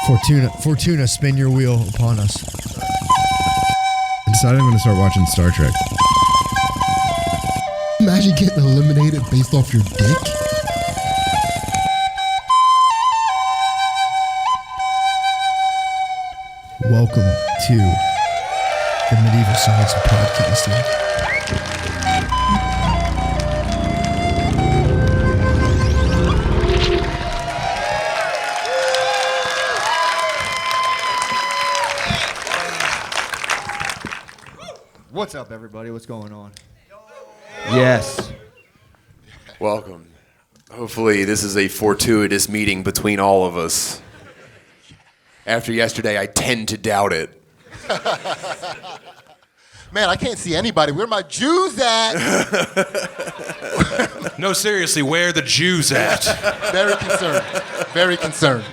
Fortuna, spin your wheel upon us. I decided I'm going to start watching Star Trek. Imagine getting eliminated based off your dick. Welcome to the medieval science of podcasting. What's up, everybody? What's going on? Yes. Welcome. Hopefully this is a fortuitous meeting between all of us. After yesterday, I tend to doubt it. Man, I can't see anybody. Where are my Jews at? No, seriously, where are the Jews at? Very concerned. Very concerned.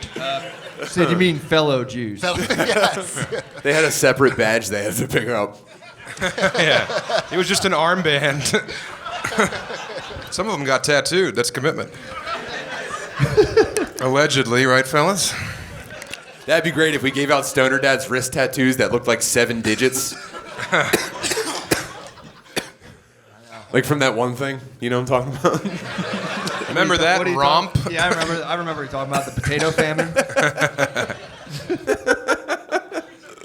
Sid, you mean fellow Jews? Yes. They had a separate badge they had to pick up. Yeah, it was just an armband. Some of them got tattooed. That's commitment. Allegedly, right, fellas? That'd be great if we gave out Stoner Dadz wrist tattoos that looked like 7 digits. Like from that one thing, you know what I'm talking about? Remember that romp? Yeah, I remember you talking about the potato famine.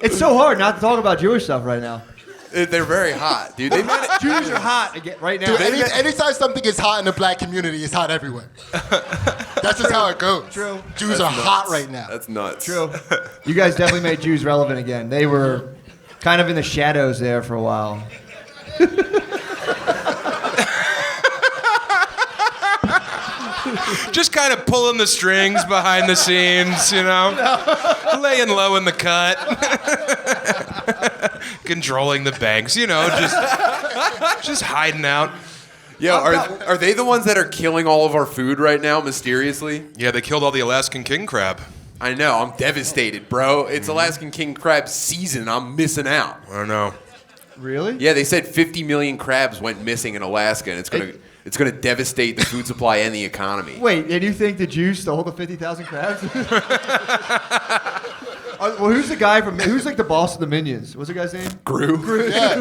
It's so hard not to talk about Jewish stuff right now. They're very hot, dude. They made it. Jews are hot again right now. Dude, anytime something is hot in the black community, it's hot everywhere. That's just how it goes. True. Jews are hot right now. That's nuts. True. You guys definitely made Jews relevant again. They were kind of in the shadows there for a while. Just kind of pulling the strings behind the scenes, you know? Laying low in the cut. Controlling the banks, you know, just hiding out. Yeah, are they the ones that are killing all of our food right now, mysteriously? Yeah, they killed all the Alaskan king crab. I know, I'm devastated, bro. It's Alaskan king crab season. I'm missing out. I don't know. Really? Yeah, they said 50 million crabs went missing in Alaska, and it's gonna devastate the food supply and the economy. Wait, and you think the Jews stole the 50,000 crabs? Well, who's the guy who's like the boss of the Minions? What's the guy's name? Gru? Yeah.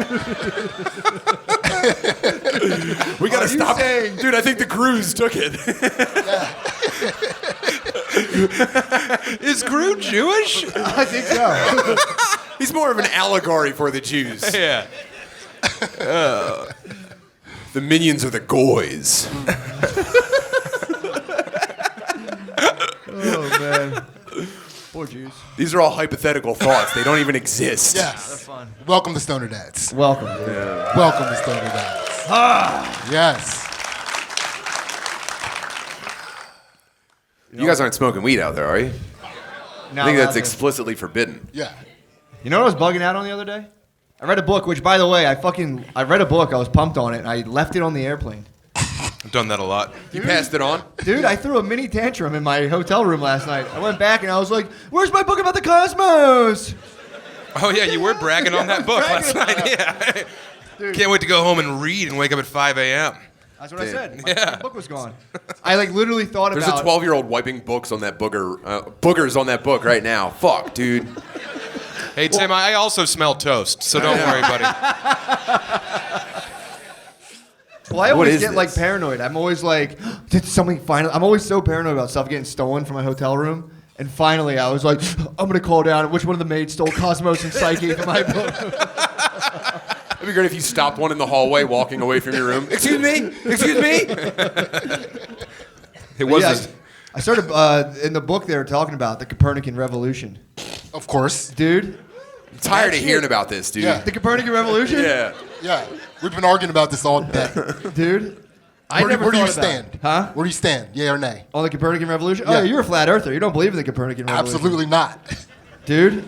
We gotta stop. Dude, I think the Grus took it. Is Gru Jewish? I think so. He's more of an allegory for the Jews. Yeah. The Minions are the Goys. Oh, man. Poor Jews. These are all hypothetical thoughts. They don't even exist. Yes. They're fun. Welcome to Stoner Dadz. Welcome. Yeah. Welcome to Stoner Dadz. Yes. You guys aren't smoking weed out there, are you? No, I think that's nothing. explicitly forbidden. Yeah. You know what I was bugging out on the other day? I read a book, which, by the way, I read a book. I was pumped on it, and I left it on the airplane. I've done that a lot. You passed it on? Dude, I threw a mini tantrum in my hotel room last night. I went back, and I was like, where's my book about the cosmos? Oh, yeah, you were bragging on that book last night. Yeah. Dude. Can't wait to go home and read and wake up at 5 a.m. That's what I said. Yeah. My book was gone. I literally thought There's about... a 12-year-old wiping books on that boogers on that book right now. Fuck, dude. Hey, Tim, I also smell toast, so don't worry, buddy. Well, I always is get, like, this? paranoid. I'm always like, did something finally... I'm always so paranoid about stuff getting stolen from my hotel room. And finally, I was like, I'm going to call down which one of the maids stole Cosmos and Psyche from my book. It'd be great if you stopped one in the hallway walking away from your room. Excuse me? Excuse me? It wasn't. Yeah, I started... in the book, they were talking about the Copernican Revolution. Of course. Dude. I'm tired of hearing about this, dude. Yeah. The Copernican Revolution? Yeah. Yeah. We've been arguing about this all day. Dude. Where do you stand? Huh? Where do you stand? Yeah or nay? On the Copernican Revolution? Yeah. Oh, you're a flat earther. You don't believe in the Copernican Revolution. Absolutely not. Dude.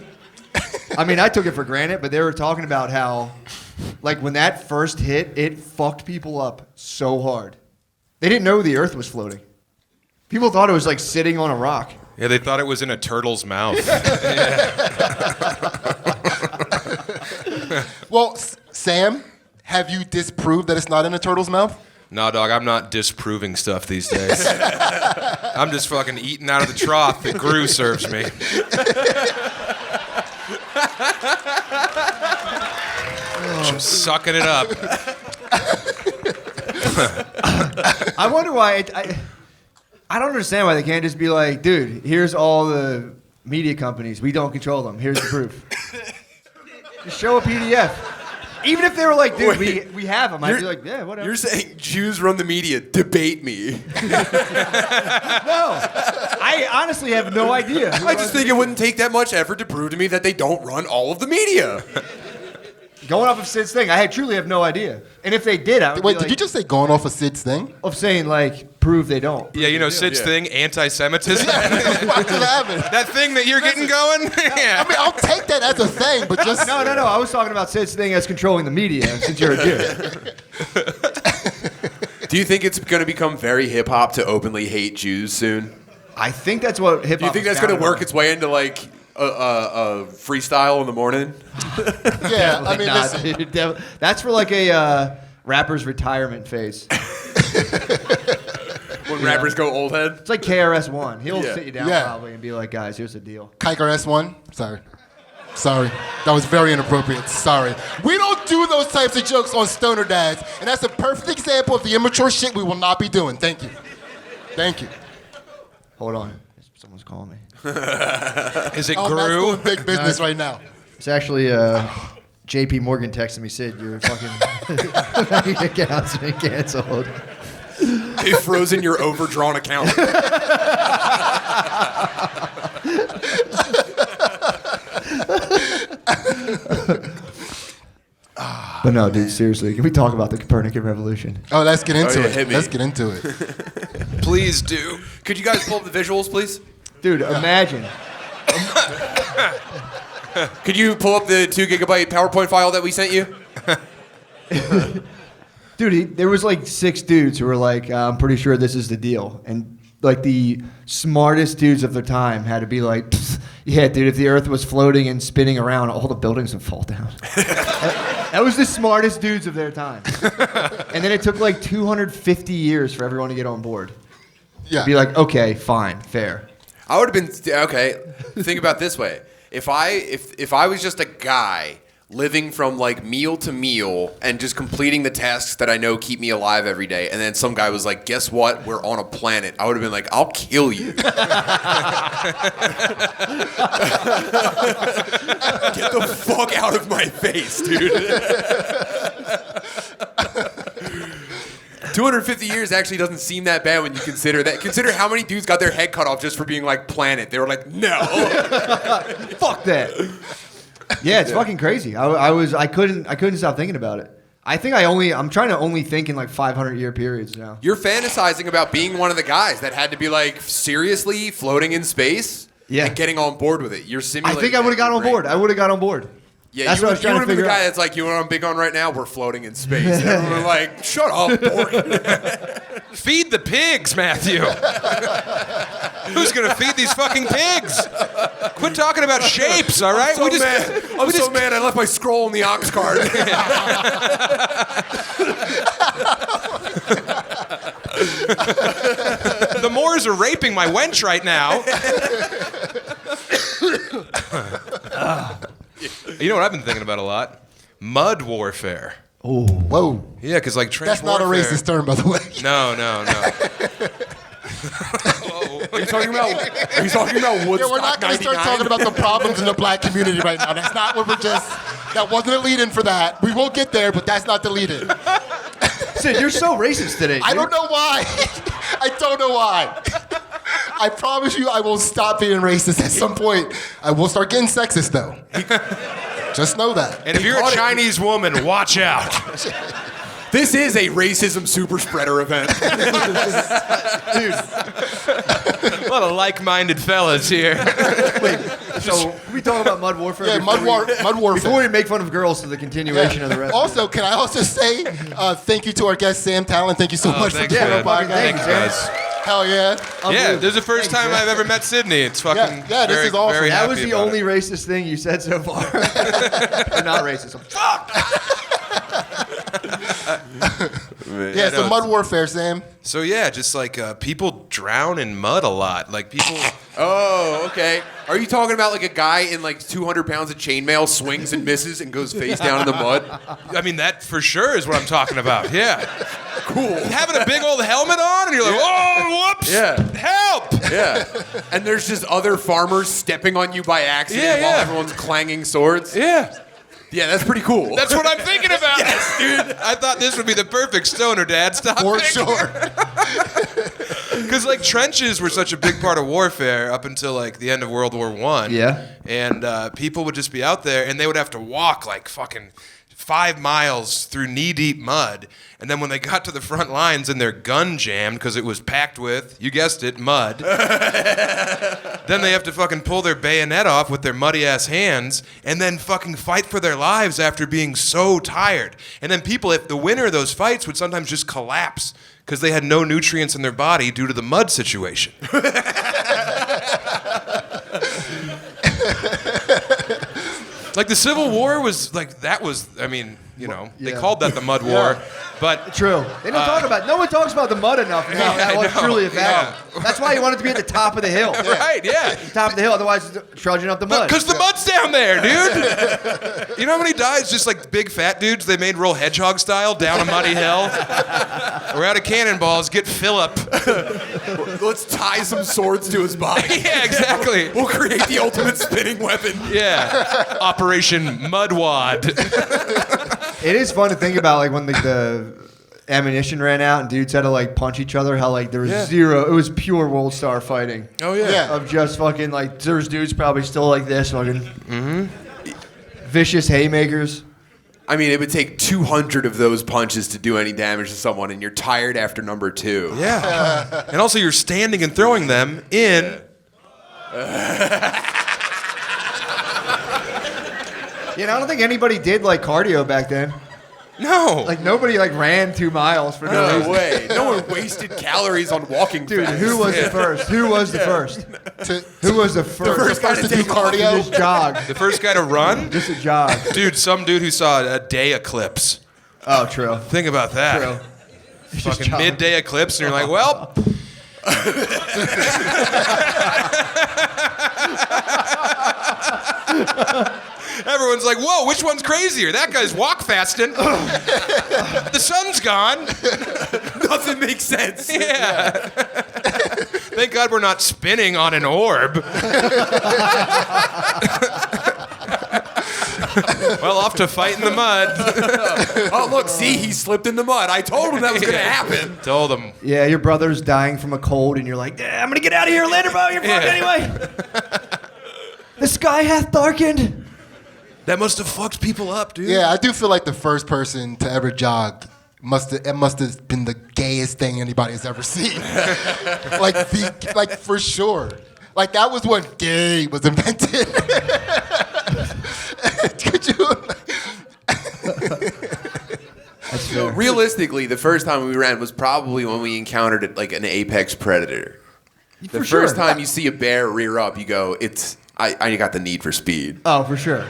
I mean, I took it for granted, but they were talking about how, like, when that first hit, it fucked people up so hard. They didn't know the earth was floating. People thought it was, like, sitting on a rock. Yeah, they thought it was in a turtle's mouth. Well, Sam, have you disproved that it's not in a turtle's mouth? No, dog, I'm not disproving stuff these days. I'm just fucking eating out of the trough that Gru serves me. Just sucking it up. I wonder why. I don't understand why they can't just be like, dude, here's all the media companies. We don't control them. Here's the proof. Just show a PDF. Even if they were like, dude, we have them, I'd be like, yeah, whatever. You're saying Jews run the media. Debate me. No. I honestly have no idea. I just think it wouldn't take that much effort to prove to me that they don't run all of the media. Going off of Sid's thing, I truly have no idea. And if they did, I would Wait, be like, did you just say going off of Sid's thing? of saying, like, prove they don't. Yeah, you know Sid's thing, anti-Semitism. What could happen? That thing that you're getting going. Yeah. I mean, I'll take that as a thing, but just No. I was talking about Sid's thing as controlling the media, since you're a Jew. Do you think it's going to become very hip-hop to openly hate Jews soon? I think that's what hip-hop Do you think is that's going to founded work on. its way into, like, a freestyle in the morning? yeah. I Like, mean, nah, listen, dude, that's for like a rapper's retirement phase. When rappers go old head? It's like KRS-One. He'll Yeah. sit you down Yeah. probably and be like, guys, here's the deal. Kiker S1. Sorry. That was very inappropriate. Sorry. We don't do those types of jokes on Stoner Dadz, and that's a perfect example of the immature shit we will not be doing. Thank you. Hold on. Someone's calling me. Is it Oh, Matt's Gru? doing big business right now. It's actually JP Morgan texting me, Sid, your fucking account's been canceled. They froze in your overdrawn account. But no, dude, seriously, can we talk about the Copernican revolution? Oh, let's get into yeah, it. hit me. Let's get into it. Please do. Could you guys pull up the visuals, please? Dude, imagine. Could you pull up the 2 gigabyte PowerPoint file that we sent you? Dude, there was like 6 dudes who were like, I'm pretty sure this is the deal. And like the smartest dudes of their time had to be like, yeah, dude, if the earth was floating and spinning around, all the buildings would fall down. That was the smartest dudes of their time. And then it took like 250 years for everyone to get on board. Yeah. Be like, okay, fine, fair. I would have been okay. Think about it this way: if I was just a guy living from like meal to meal and just completing the tasks that I know keep me alive every day, and then some guy was like, "Guess what? We're on a planet." I would have been like, "I'll kill you." Get the fuck out of my face, dude. 250 years actually doesn't seem that bad when you consider that. Consider how many dudes got their head cut off just for being like planet. They were like, no. Fuck that. Yeah, it's fucking crazy. I couldn't stop thinking about it. I'm trying to only think in like 500-year periods now. You're fantasizing about being one of the guys that had to be like seriously floating in space and getting on board with it. You're I simulating. think I would have got on board. Yeah, That's you what I was trying would to have been the figure guy out. that's like, you know what I'm big on right now? We're floating in space. And everyone was like, shut up, dork. Feed the pigs, Matthew. Who's gonna feed these fucking pigs? Quit talking about shapes, all right? I'm so mad I left my scroll in the ox cart. The Moors are raping my wench right now. You know what I've been thinking about a lot? Mud warfare. Whoa. Yeah, because like trench That's not a warfare. racist term, by the way. No. Are you talking about Yeah, Woodstock we're not going to start 99? talking about the problems in the black community right now. That's not what that wasn't a lead-in for that. We will get there, but that's not the lead-in. Sid, you're so racist today. I don't know why. I don't know why. I promise you I will stop being racist at some point. I will start getting sexist, though. Just know that. And if you're a Chinese woman, watch out. This is a racism super spreader event. A lot of like-minded fellas here. So, can we talk about mud warfare? Yeah, mud warfare. Before we make fun of girls to the continuation of the rest. Also, can I also say thank you to our guest, Sam Tallent. Thank you so much for thanks, doing our man. podcast. Thanks, guys. Hell yeah. Yeah, this is the first time I've ever met Sydney. It's fucking Yeah, this is awesome. very That happy was the about only it. racist thing you said so far. You're not racist. Fuck! Yeah, so mud warfare, Sam. So yeah, just like people drown in mud a lot. Like people. Oh, okay. Are you talking about like a guy in like 200 pounds of chainmail swings and misses and goes face down in the mud? I mean, that for sure is what I'm talking about. Yeah. Cool. Having a big old helmet on, and you're like, oh, whoops. Yeah. Help. Yeah. And there's just other farmers stepping on you by accident while everyone's clanging swords. Yeah. Yeah, that's pretty cool. That's what I'm thinking about. Yes, dude. I thought this would be the perfect Stoner Dadz topic. For sure. Because like trenches were such a big part of warfare up until like the end of World War I. Yeah. And people would just be out there and they would have to walk like fucking 5 miles through knee-deep mud. And then when they got to the front lines and their gun jammed because it was packed with, you guessed it, mud. Then they have to fucking pull their bayonet off with their muddy-ass hands and then fucking fight for their lives after being so tired. And then people, if the winner of those fights would sometimes just collapse because they had no nutrients in their body due to the mud situation. Like the Civil War was like, that was, I mean, you know, they called that the Mud War, but... True. They don't talk about. No one talks about the mud enough. That was truly a battle. That's why you wanted to be at the top of the hill. Right, yeah. Top of the hill, otherwise it's trudging up the mud. Because the mud's down there, dude. You know how many guys, just like big fat dudes, they made roll hedgehog style down a muddy hill? We're out of cannonballs, get Philip. Let's tie some swords to his body. Yeah, exactly. We'll create the ultimate spinning weapon. Yeah. Operation Mudwad. It is fun to think about, like when the ammunition ran out and dudes had to like punch each other. How like there was zero. It was pure World Star fighting. Oh yeah. Of just fucking like there's dudes probably still like this fucking vicious haymakers. I mean, it would take 200 of those punches to do any damage to someone, and you're tired after number 2. Yeah. And also you're standing and throwing them in... You know, I don't think anybody did like cardio back then. No. Like nobody like ran 2 miles for no No reason. way. No one wasted calories on walking Dude, fast. who was the first? Who was the first? Who was the first? First guy to do cardio. Just jog. The first guy to run? Just a jog. Dude, some dude who saw a day eclipse. Oh, true. Think about that. True. Fucking midday eclipse, and you're like, well... Everyone's like, whoa, which one's crazier? That guy's walk fasting. The sun's gone. Nothing makes sense. Yeah. Thank God we're not spinning on an orb. Well, off to fight in the mud. Oh, look, see, he slipped in the mud. I told him that was going to happen. Told him. Yeah, your brother's dying from a cold, and you're like, I'm gonna get out of here later, bro. You're fucked anyway. The sky hath darkened. That must have fucked people up, dude. Yeah, I do feel like the first person to ever jog must have been the gayest thing anybody has ever seen. like for sure. Like that was when gay was invented. Could you? Realistically, the first time we ran was probably when we encountered like an apex predator. The first time you see a bear rear up, you go, I got the need for speed. Oh, for sure.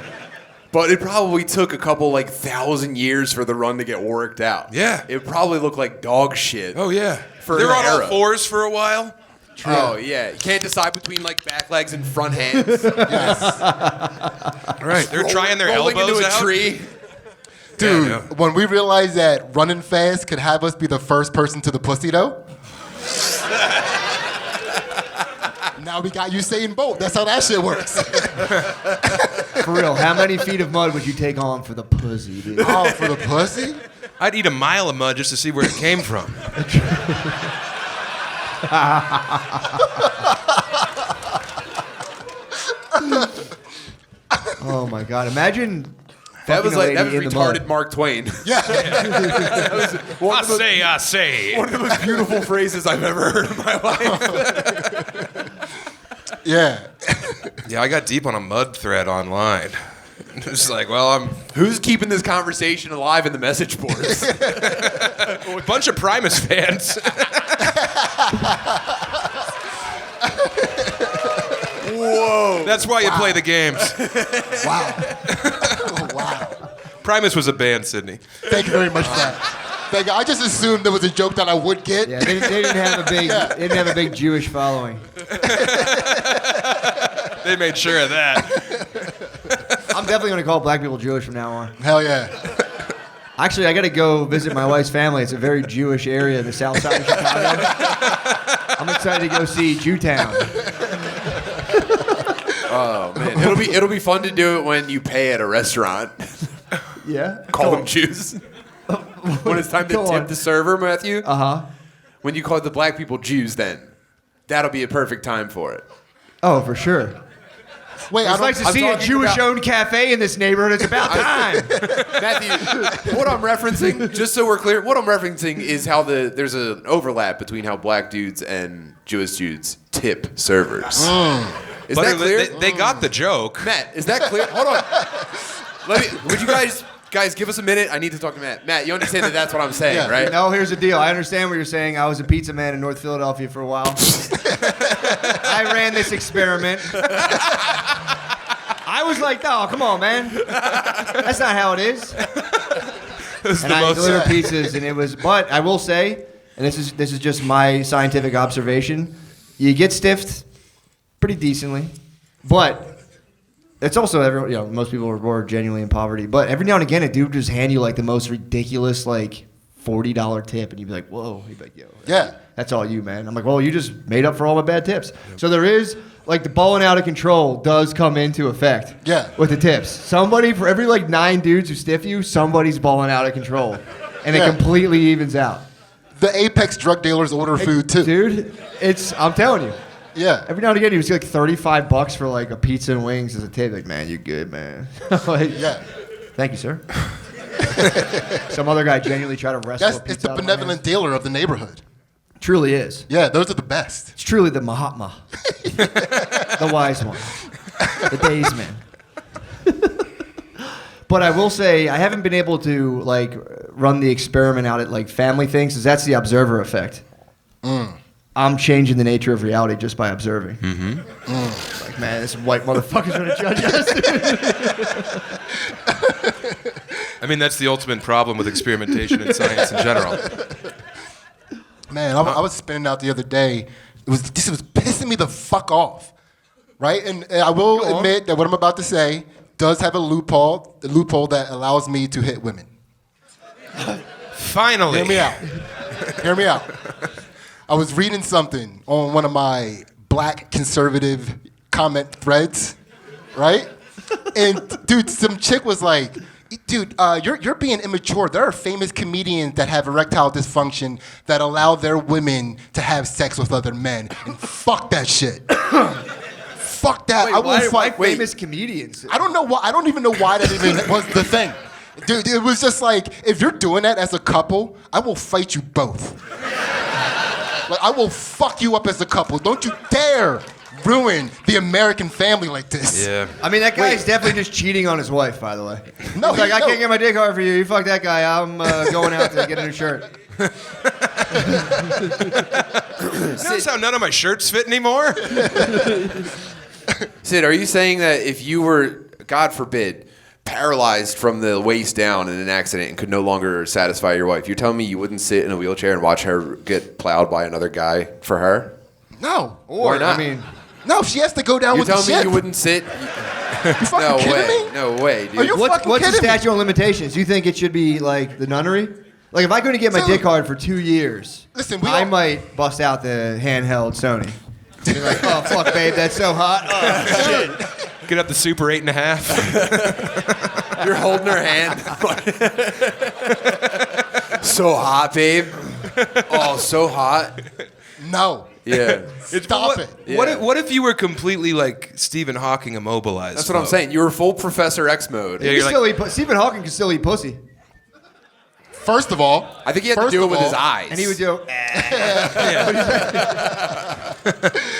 But it probably took a couple 1,000 years for the run to get worked out. Yeah. It probably looked like dog shit. Oh, yeah. For they were an on all era. fours for a while. True. Oh, yeah. You can't decide between back legs and front hands. Right. They're trying their rolling elbows into a out. tree. Dude, Yeah, when we realized that running fast could have us be the first person to the pussy, though. Now we got Usain Bolt. That's how that shit works. For real, how many feet of mud would you take on for the pussy, dude? Oh, for the pussy? I'd eat a mile of mud just to see where it came from. Oh my God! Imagine That was fucking a that lady was in the mud. retarded Mark Twain. Yeah. I say. One of the most beautiful phrases I've ever heard in my life. Yeah. Yeah, I got deep on a mud thread online. It's like, well, Who's keeping this conversation alive in the message boards? a bunch of Primus fans. Whoa. That's why you play the games. Wow. Oh, wow. Primus was a band, Sydney. Thank you very much for that. I just assumed there was a joke that I would get. Yeah, they didn't have a big, they didn't have a big Jewish following. They made sure of that. I'm definitely gonna call black people Jewish from now on. Hell yeah. Actually, I gotta go visit my wife's family. It's a very Jewish area, the south side of Chicago. I'm excited to go see Jewtown. Oh man, it'll be fun to do it when you pay at a restaurant. Yeah. Call them Jews. When it's time to Go tip on. the server, Matthew. Uh-huh. When you call the black people Jews, then that'll be a perfect time for it. Oh, for sure. Wait, It's nice to I'm see a talking Jewish-owned cafe in this neighborhood. It's about time. Matthew, what I'm referencing, just so we're clear, what I'm referencing is how there's an overlap between how black dudes and Jewish dudes tip servers. Is that clear? They got the joke. Matt, is that clear? Hold on. Would you guys give us a minute? I need to talk to Matt. Matt, you understand that that's what I'm saying, Yeah. right? No, here's the deal. I understand what you're saying. I was a pizza man in North Philadelphia for a while. I ran this experiment. I was like, oh, come on, man. That's not how it is. And I delivered pizzas, and it was. But I will say, and this is just my scientific observation, you get stiffed pretty decently, but it's also most people are more genuinely in poverty. But every now and again, a dude would just hand you like the most ridiculous like $40 tip, and you'd be like, whoa. He'd be like, yo, Yeah. that's all you, man. I'm like, well, you just made up for all my bad tips. So there is, like, the balling out of control does come into effect. Yeah. With the tips. Somebody, for every, like, 9 dudes who stiff you, somebody's balling out of control. And Yeah. it completely evens out. The apex drug dealers order food too. Dude, I'm telling you. Yeah. Every now and again, he was like $35 for, like, a pizza and wings as a tip. Like, man, you good, man. Like, Yeah. thank you, sir. Some other guy genuinely tried to wrestle a It's pizza the out of my benevolent hands. dealer of the neighborhood. Truly is. Yeah, those are the best. It's truly the Mahatma. The wise one. The days man. But I will say, I haven't been able to like run the experiment out at like family things, because that's the observer effect. I'm changing the nature of reality just by observing. Like, man, this white motherfucker's gonna judge us. I mean, that's the ultimate problem with experimentation in science in general. Man, I was spinning out the other day. It was pissing me the fuck off, right? And I will admit that what I'm about to say does have a loophole that allows me to hit women. Finally. Hear me out. Hear me out. I was reading something on one of my black conservative comment threads, right? And dude, some chick was like, dude, you're being immature. There are famous comedians that have erectile dysfunction that allow their women to have sex with other men. And fuck that shit. Fuck that. Wait, I will why fight. famous comedians? I don't know why. I don't even know why that even was the thing. Dude, it was just like, if you're doing that as a couple, I will fight you both. Like, I will fuck you up as a couple. Don't you dare ruin the American family like this. Yeah. I mean, that guy's definitely just cheating on his wife, by the way. No, He's like, I no. can't get my dick hard for you. You fuck that guy. I'm going out to get a new shirt. Notice how none of my shirts fit anymore? Sid, are you saying that if you were, God forbid, paralyzed from the waist down in an accident and could no longer satisfy your wife, you're telling me you wouldn't sit in a wheelchair and watch her get plowed by another guy for her? No. Why not? I mean, No, she has to go down You're with the telling me ship. you wouldn't sit? You fucking No kidding way. me? No way, dude. Are you what's fucking the kidding me? statute of limitations? Do you think it should be like the nunnery? Like, if I couldn't get my Dude. dick hard for 2 years, Listen, I might bust out the handheld Sony. Be like, oh, fuck, babe, that's so hot. Oh, shit. Get up the Super 8.5. You're holding her hand. So hot, babe. Oh, so hot. No. Yeah. Stop it. Yeah. What if you were completely like Stephen Hawking immobilized? That's what I'm saying. You were full Professor X mode. Yeah, He you're can still eat Stephen Hawking can still eat pussy. First of all, I think he had to do it with his eyes. And he would do, I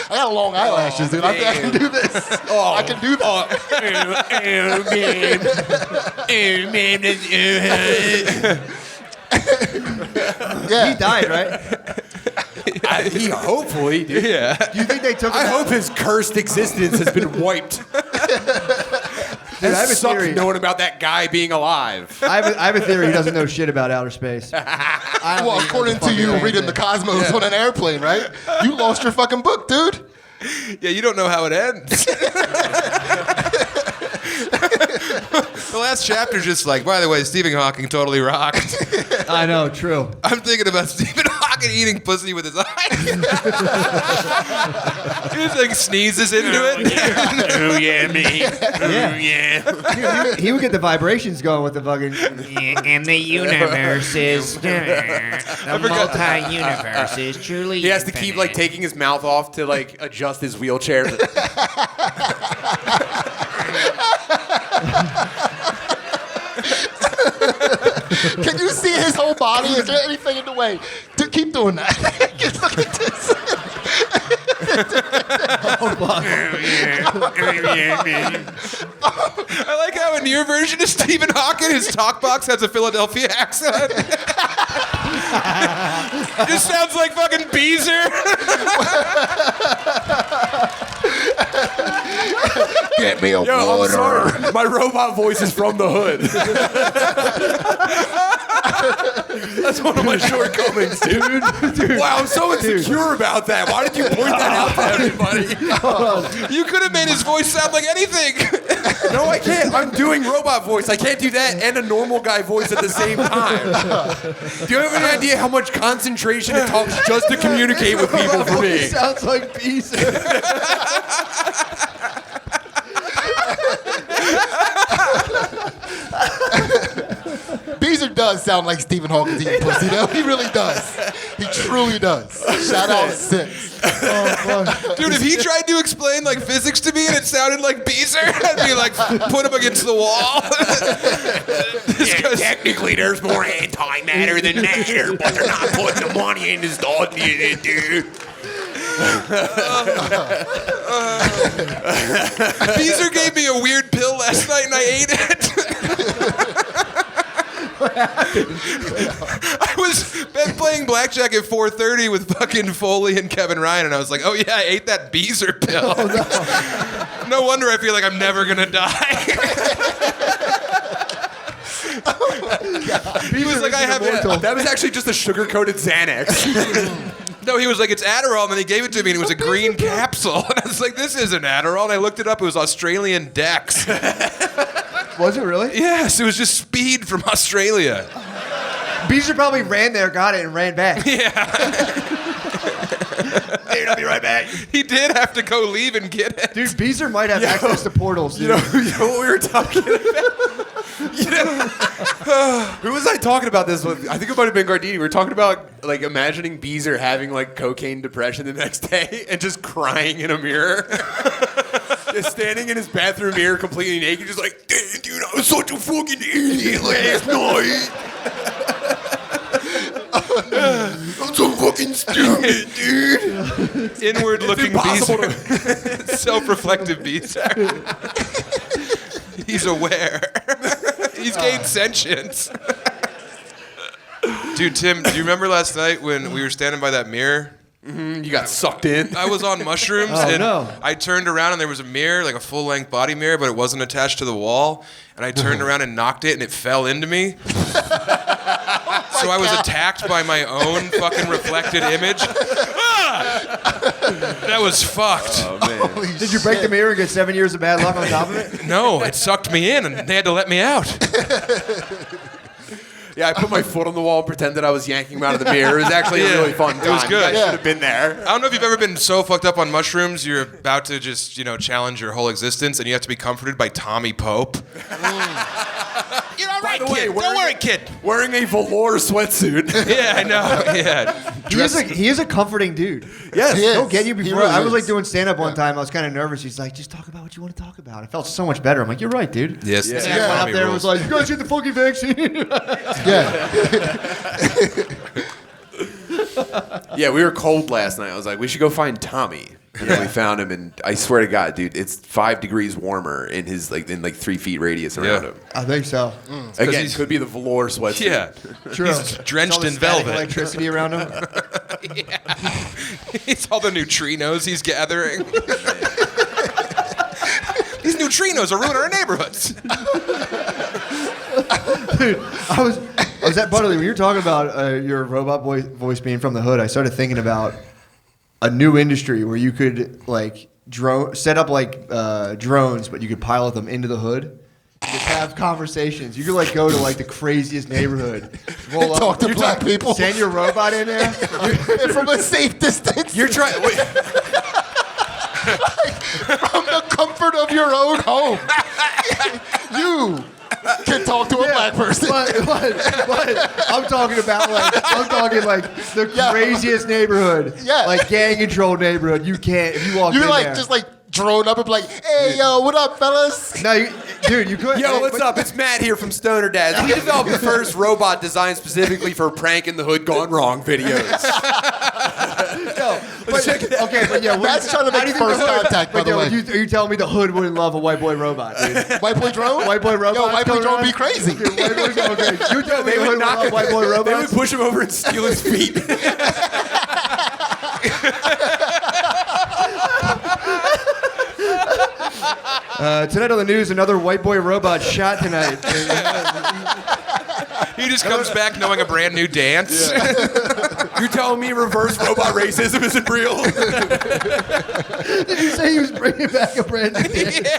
got long eyelashes, dude. I can do this. I can do that. he Yeah. died, right? He hopefully, dude. Yeah. Do you think they took him I out? hope his cursed existence has been wiped. Dude, I have That a sucks theory. knowing about that guy being alive. I have a theory he doesn't know shit about outer space. Well, according to you reading the Cosmos on an airplane, right? You lost your fucking book, dude. Yeah, you don't know how it ends. The last chapter's just like, by the way, Stephen Hawking totally rocked. I know, true. I'm thinking about Stephen Hawking eating pussy with his eyes. He just like sneezes into it. Oh yeah, me. Yeah. Yeah. He would get the vibrations going with the fucking. And the universe is the multi-universe is truly. He has to keep like taking his mouth off to like adjust his wheelchair. Can you see his whole body? Is there anything in the way? Dude, keep doing that. Look at this. I like how in your version of Stephen Hawking, his talk box has a Philadelphia accent. It just sounds like fucking Beezer. Get me a Yo, I'm water. sorry. My robot voice is from the hood. That's one of my shortcomings, dude. Wow, I'm so insecure about that. Why did you point that out to everybody? You could have made his voice sound like anything. No, I can't. I'm doing robot voice. I can't do that and a normal guy voice at the same time. Do you have any idea how much concentration it takes just to communicate with people for me? Sounds like peace. Beezer does sound like Stephen Hawking's eating pussy, though. He really does. He truly does. Shout out 6. Dude, if he tried to explain like physics to me and it sounded like Beezer, I'd be like, put him against the wall. Technically, there's more antimatter than matter, but they're not putting the money in this dog, dude. Beezer gave me a weird pill last night and I ate it. I was been playing blackjack at 4:30 with fucking Foley and Kevin Ryan, and I was like, "Oh yeah, I ate that Beezer pill." Oh, no wonder I feel like I'm never gonna die. He was like, "I have it." That was actually just a sugar-coated Xanax. No, he was like, "It's Adderall," and then he gave it to me, and it was a green capsule, and I was like, "This isn't Adderall." And I looked it up; it was Australian Dex. Was it really? Yes, it was just speed from Australia. Beezer probably ran there, got it, and ran back. Yeah. Dude, I'll be right back. He did have to go leave and get it. Dude, Beezer might have access to portals, dude. You know what we were talking about? Who was I talking about this with? I think it might have been Gardini. We were talking about like imagining Beezer having like cocaine depression the next day and just crying in a mirror. Just standing in his bathroom mirror completely naked, just like, "Damn, dude, I was such a fucking idiot last night. I'm so fucking stupid, dude." Inward-looking impossible Beezer. Self-reflective Beezer. He's aware. He's gained sentience. Dude, Tim, do you remember last night when we were standing by that mirror? You got sucked in. I was on mushrooms, Oh, and no. I turned around, and there was a mirror, like a full-length body mirror, but it wasn't attached to the wall. And I turned around and knocked it, and it fell into me. So I was attacked by my own fucking reflected image. That was fucked. Oh, man. Did you break the mirror and get 7 years of bad luck on top of it? No, it sucked me in, and they had to let me out. Yeah, I put my foot on the wall and pretended I was yanking him out of the mirror. It was actually a really fun time. It was good. I should have been there. I don't know if you've ever been so fucked up on mushrooms, you're about to just, challenge your whole existence, and you have to be comforted by Tommy Pope. You're all right, the way, kid. Don't worry, kid. Wearing a velour sweatsuit. Yeah, I know. Yeah. He is a comforting dude. Yes. He is. He'll get you He before. really I was like is. doing stand up one time. I was kind of nervous. He's like, just talk about what you want to talk about. I felt so much better. I'm like, you're right, dude. Yes. Yeah. this And is I went Tommy up there and rules. was like, you guys get the fucking vaccine. Yeah. Yeah, we were cold last night. I was like, we should go find Tommy. And then we found him, and I swear to God, dude, it's 5 degrees warmer in his 3 feet radius around him. I think so. Again, he's- could be the velour sweatsuit. Yeah. True. He's drenched All the in static velvet. electricity around him. It's all the neutrinos he's gathering. These neutrinos are ruining our neighborhoods. Dude, I was at Butterly when you were talking about your robot voice being from the hood. I started thinking about a new industry where you could like set up like drones, but you could pilot them into the hood. Just have conversations. You could like go to like the craziest neighborhood, roll up, Talk to black people. send your robot in there. And from a safe distance. You're trying. From the comfort of your own home. You can talk to a black person. But I'm talking about like the craziest neighborhood, Yeah. like gang controlled neighborhood. You can't if you walk in You're like there. just like drone up and be like, hey yo, what up, fellas? No, dude, you could. Yo, what's up? It's Matt here from Stoner Dadz. We developed the first robot designed specifically for prank in the hood gone wrong videos. No, but, okay, but yeah, That's trying to make first contact, by the way. Are you telling me the hood wouldn't love a white boy robot, dude? White boy drone? White boy robot? Yo, white boy drone be crazy. Dude, white boy drone, okay. You tell me They the would hood would knock love white boy They would robots? push him over and steal his feet. Tonight on the news, another white boy robot shot tonight. He just comes back knowing a brand new dance. You're telling me reverse robot racism isn't real? Did you say he was bringing back a brand new dance?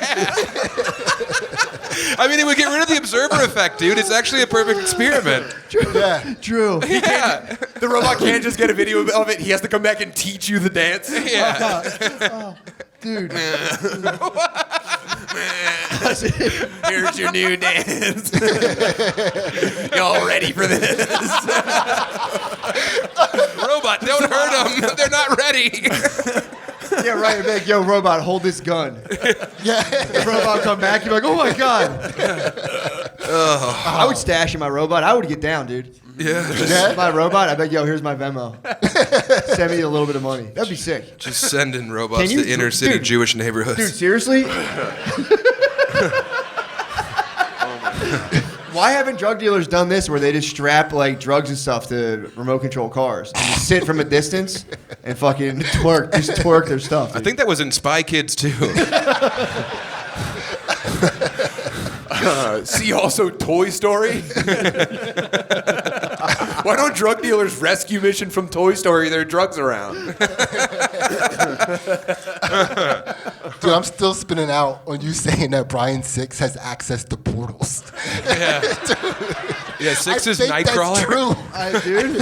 I mean, it would get rid of the observer effect, dude. It's actually a perfect experiment. Yeah. True. Yeah. The robot can't just get a video of it. He has to come back and teach you the dance. Yeah. Dude. Here's your new dance. Y'all ready for this? Robot, don't hurt them. They're not ready. Yeah, right. Like, yo, robot, hold this gun. Yeah. The robot come back, you're like, oh my god. I would stash in my robot. I would get down, dude. Yeah. My robot, I'd be like, yo, here's my Venmo. Send me a little bit of money. That'd be sick. Just sending robots Can you- to inner city dude, Jewish neighborhoods. Dude, seriously? Why haven't drug dealers done this where they just strap like drugs and stuff to remote control cars and just sit from a distance and fucking twerk their stuff? I think that was in Spy Kids too. See also Toy Story? Why don't drug dealers rescue mission from Toy Story? There are drugs around. Dude, I'm still spinning out on you saying that Brian Six has access to portals. Yeah, Six I is think Nightcrawler. That's true.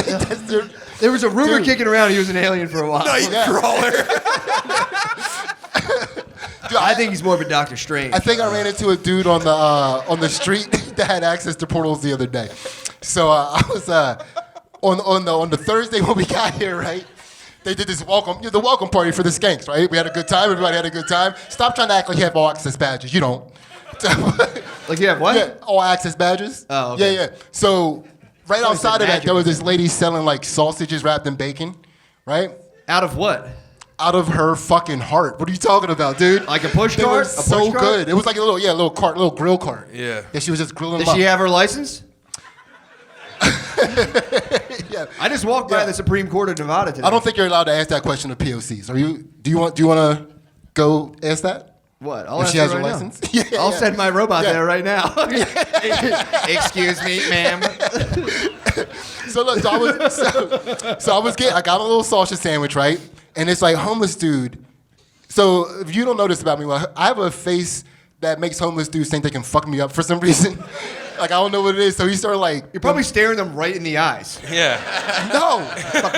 Dude, there was a rumor Dude. kicking around he was an alien for a while. Nightcrawler. Dude, I think he's more of a Doctor Strange. I think I ran into a dude on the street that had access to portals the other day. So I was on the Thursday when we got here, right? They did this the welcome party for the Skanks, right? We had a good time. Everybody had a good time. Stop trying to act like you have all access badges. You don't. Like, you have what? Yeah, all access badges. Oh, okay. Yeah. So right What is it, outside of that, magic? there was this lady selling like sausages wrapped in bacon, right? Out of what? Out of her fucking heart. What are you talking about, dude? Like a push They cart? were A so push cart? good. It was like a little cart, little grill cart. Yeah. That she was just grilling Does them she up. have her license? Yeah. I just walked by Yeah. the Supreme Court of Nevada today. I don't think you're allowed to ask that question of POCs. Do you want to go ask that? What? I'll If ask she has her her right license? now. Yeah, I'll yeah. send my robot Yeah. there right now. Excuse me, ma'am. So look, I got a little sausage sandwich, right? And it's like homeless dude. So if you don't know this about me, well, I have a face that makes homeless dudes think they can fuck me up for some reason. Like I don't know what it is. So he started like You're probably staring them right in the eyes. Yeah. no,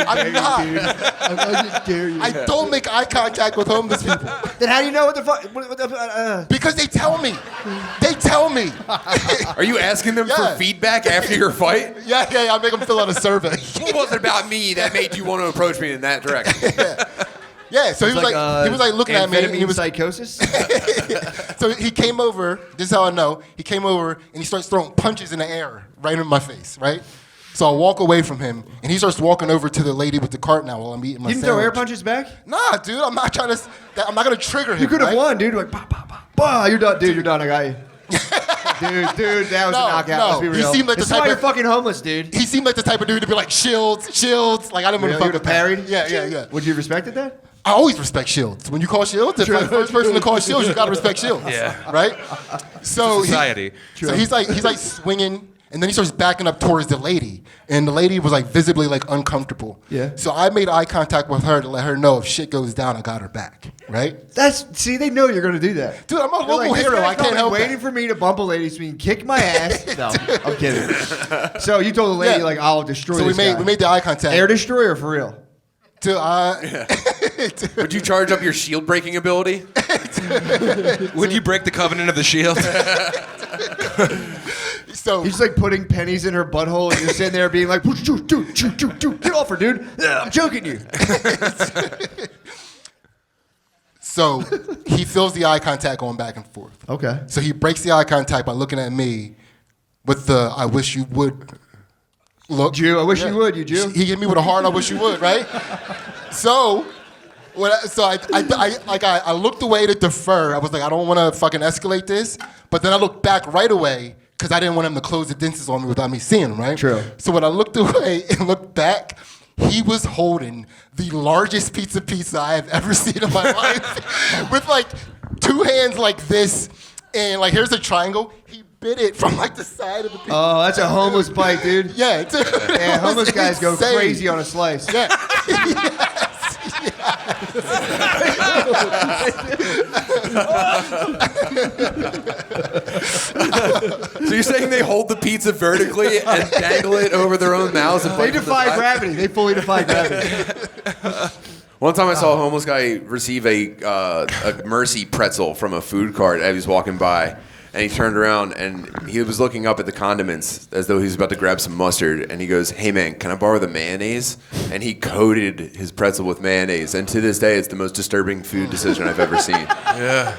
I'm not. I dare you. I don't make eye contact with homeless people Then how do you know what the fuck? because they tell me. They tell me. Are you asking them Yeah. for feedback after your fight? Yeah. I make them fill out a survey. What was it about me that made you want to approach me in that direction? Yeah. So he was like looking at me. And he was psychosis. So he came over. This is how I know. He came over and he starts throwing punches in the air right in my face, right? So I walk away from him and he starts walking over to the lady with the cart now while I'm eating my You didn't sandwich. throw air punches back? Nah, dude. I'm not trying to. I'm not gonna trigger him. You could have right? won, dude. Like, bah, bah, bah. Bah, you're done, dude. You're done. I got you. Dude, that was a knockout. no. Let's be He real. seemed like the This is type why you're of- fucking homeless, dude. He seemed like the type of dude to be like, Shields. Like, I didn't want to You fuck would with have parried? that. Yeah. Would you have respected that? I always respect Shields. When you call Shields, if I'm the first person to call Shields, you gotta respect Shields. Yeah. Right? So Society. he's like swinging, and then he starts backing up towards the lady, and the lady was like visibly like uncomfortable. Yeah. So I made eye contact with her to let her know if shit goes down, I got her back. Right? See, they know you're gonna do that. Dude, I'm a They're local like, this hero. guy's I can't probably help waiting it. for me to bump a lady so he can kick my ass. No, I'm kidding. So you told the lady Yeah. like, I'll destroy So this guy. we made the eye contact. Air destroyer for real. Dude, Would you charge up your shield breaking ability? Would you break the covenant of the shield? so He's like putting pennies in her butthole, and you're sitting there being like, dude, get off her, dude. I'm joking you. So he feels the eye contact going back and forth. Okay. So he breaks the eye contact by looking at me with the "I wish you would" look. Jew, I wish you would, you Jew. He hit me with a hard "I wish you would," right? So, I looked away to defer. I was like, I don't want to fucking escalate this. But then I looked back right away because I didn't want him to close the dentist on me without me seeing him, right? True. So when I looked away and looked back, he was holding the largest pizza I have ever seen in my life, with like two hands like this, and like here's a triangle. He bit it from like the side of the pizza. Oh, that's a homeless bite, dude. Yeah, dude. Yeah, It was homeless guys go insane. crazy on a slice. Yeah. So you're saying they hold the pizza vertically and dangle it over their own mouths and They bite from the defy side? gravity. They fully defy gravity. One time I saw a homeless guy receive a Mercy pretzel from a food cart as he was walking by. And he turned around and he was looking up at the condiments as though he was about to grab some mustard. And he goes, "Hey man, can I borrow the mayonnaise?" And he coated his pretzel with mayonnaise. And to this day, it's the most disturbing food decision I've ever seen. Yeah.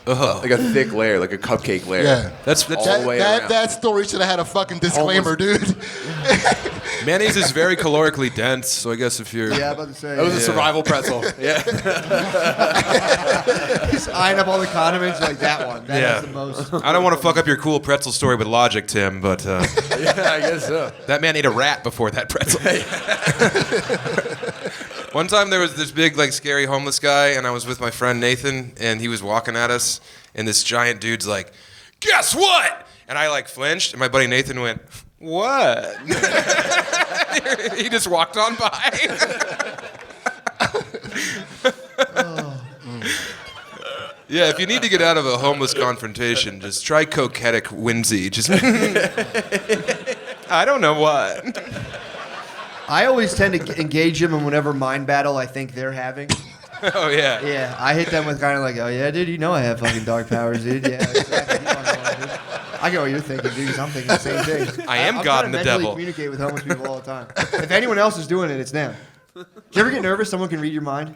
Like a thick layer, like a cupcake layer. Yeah. That's All the way around. That story should have had a fucking disclaimer, dude. mayonnaise is very calorically dense, so I guess if you're Yeah, I'm about to say. That was a survival pretzel. Yeah. He's eyeing up all the condiments like that one. That Yeah. has the most. I don't want to fuck up your cool pretzel story with logic, Tim, but Yeah, I guess so. that man ate a rat before that pretzel. One time there was this big, like, scary homeless guy, and I was with my friend Nathan, and he was walking at us, and this giant dude's like, "Guess what?" And I, like, flinched, and my buddy Nathan went, "What?" He just walked on by. Yeah, if you need to get out of a homeless confrontation, just try coquetic whimsy. Just, I don't know what. I always tend to engage them in whatever mind battle I think they're having. Oh, yeah. Yeah, I hit them with kind of like, oh yeah, dude, you know I have fucking dark powers, dude. Yeah, exactly. You know what I'm doing, dude. I get what you're thinking, dude, 'cause I'm thinking the same thing. I am I'm God trying and to the mentally devil. communicate with homeless people all the time. If anyone else is doing it, it's them. Do you ever get nervous someone can read your mind?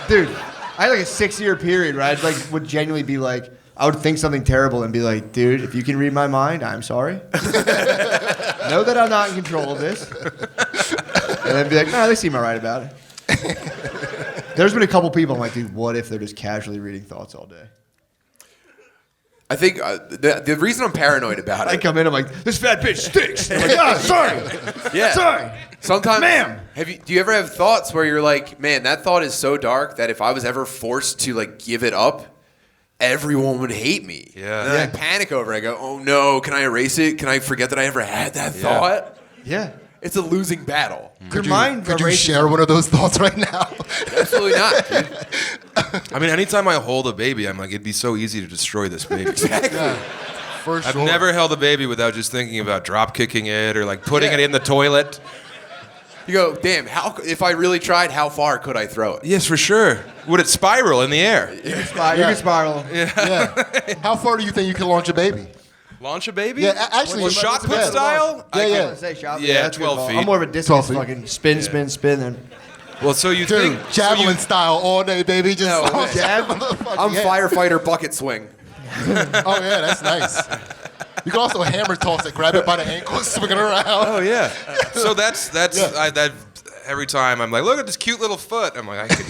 Dude, I had like a 6-year period where I'd like would genuinely be like, I would think something terrible and be like, dude, if you can read my mind, I'm sorry. Know that I'm not in control of this. And then be like, no, they seem all right about it. There's been a couple people I'm like, dude, what if they're just casually reading thoughts all day? I think the reason I'm paranoid about I it. come in, I'm like, this fat bitch stinks. I'm like, ah, sorry. Yeah. Sorry. Sometimes, Ma'am. Do you ever have thoughts where you're like, man, that thought is so dark that if I was ever forced to like give it up, everyone would hate me. Yeah. And then I panic over it. I go, oh no, can I erase it? Can I forget that I ever had that thought? Yeah. It's a losing battle. Your mind Could you erases- share one of those thoughts right now? Absolutely not, dude. I mean, anytime I hold a baby, I'm like, it'd be so easy to destroy this baby. For I've sure. never held a baby without just thinking about drop kicking it or like putting it in the toilet. You go, damn, if I really tried, how far could I throw it? Yes, for sure. Would it spiral in the air? You can spiral. Yeah. How far do you think you can launch a baby? Launch a baby? Yeah, actually, Well, shot put style? Yeah, yeah. I say shot. Yeah, that's a good 12 ball. feet. I'm more of a 12 discus feet. fucking spin, and Well, so you Dude, think javelin style all day, baby. Just No, launch jab- that motherfucker. I'm Yeah. firefighter bucket swing. Oh yeah, that's nice. You can also hammer toss it, grab it by the ankle, swing it around. Oh yeah. So that's Yeah. that every time I'm like, look at this cute little foot. I'm like, I could,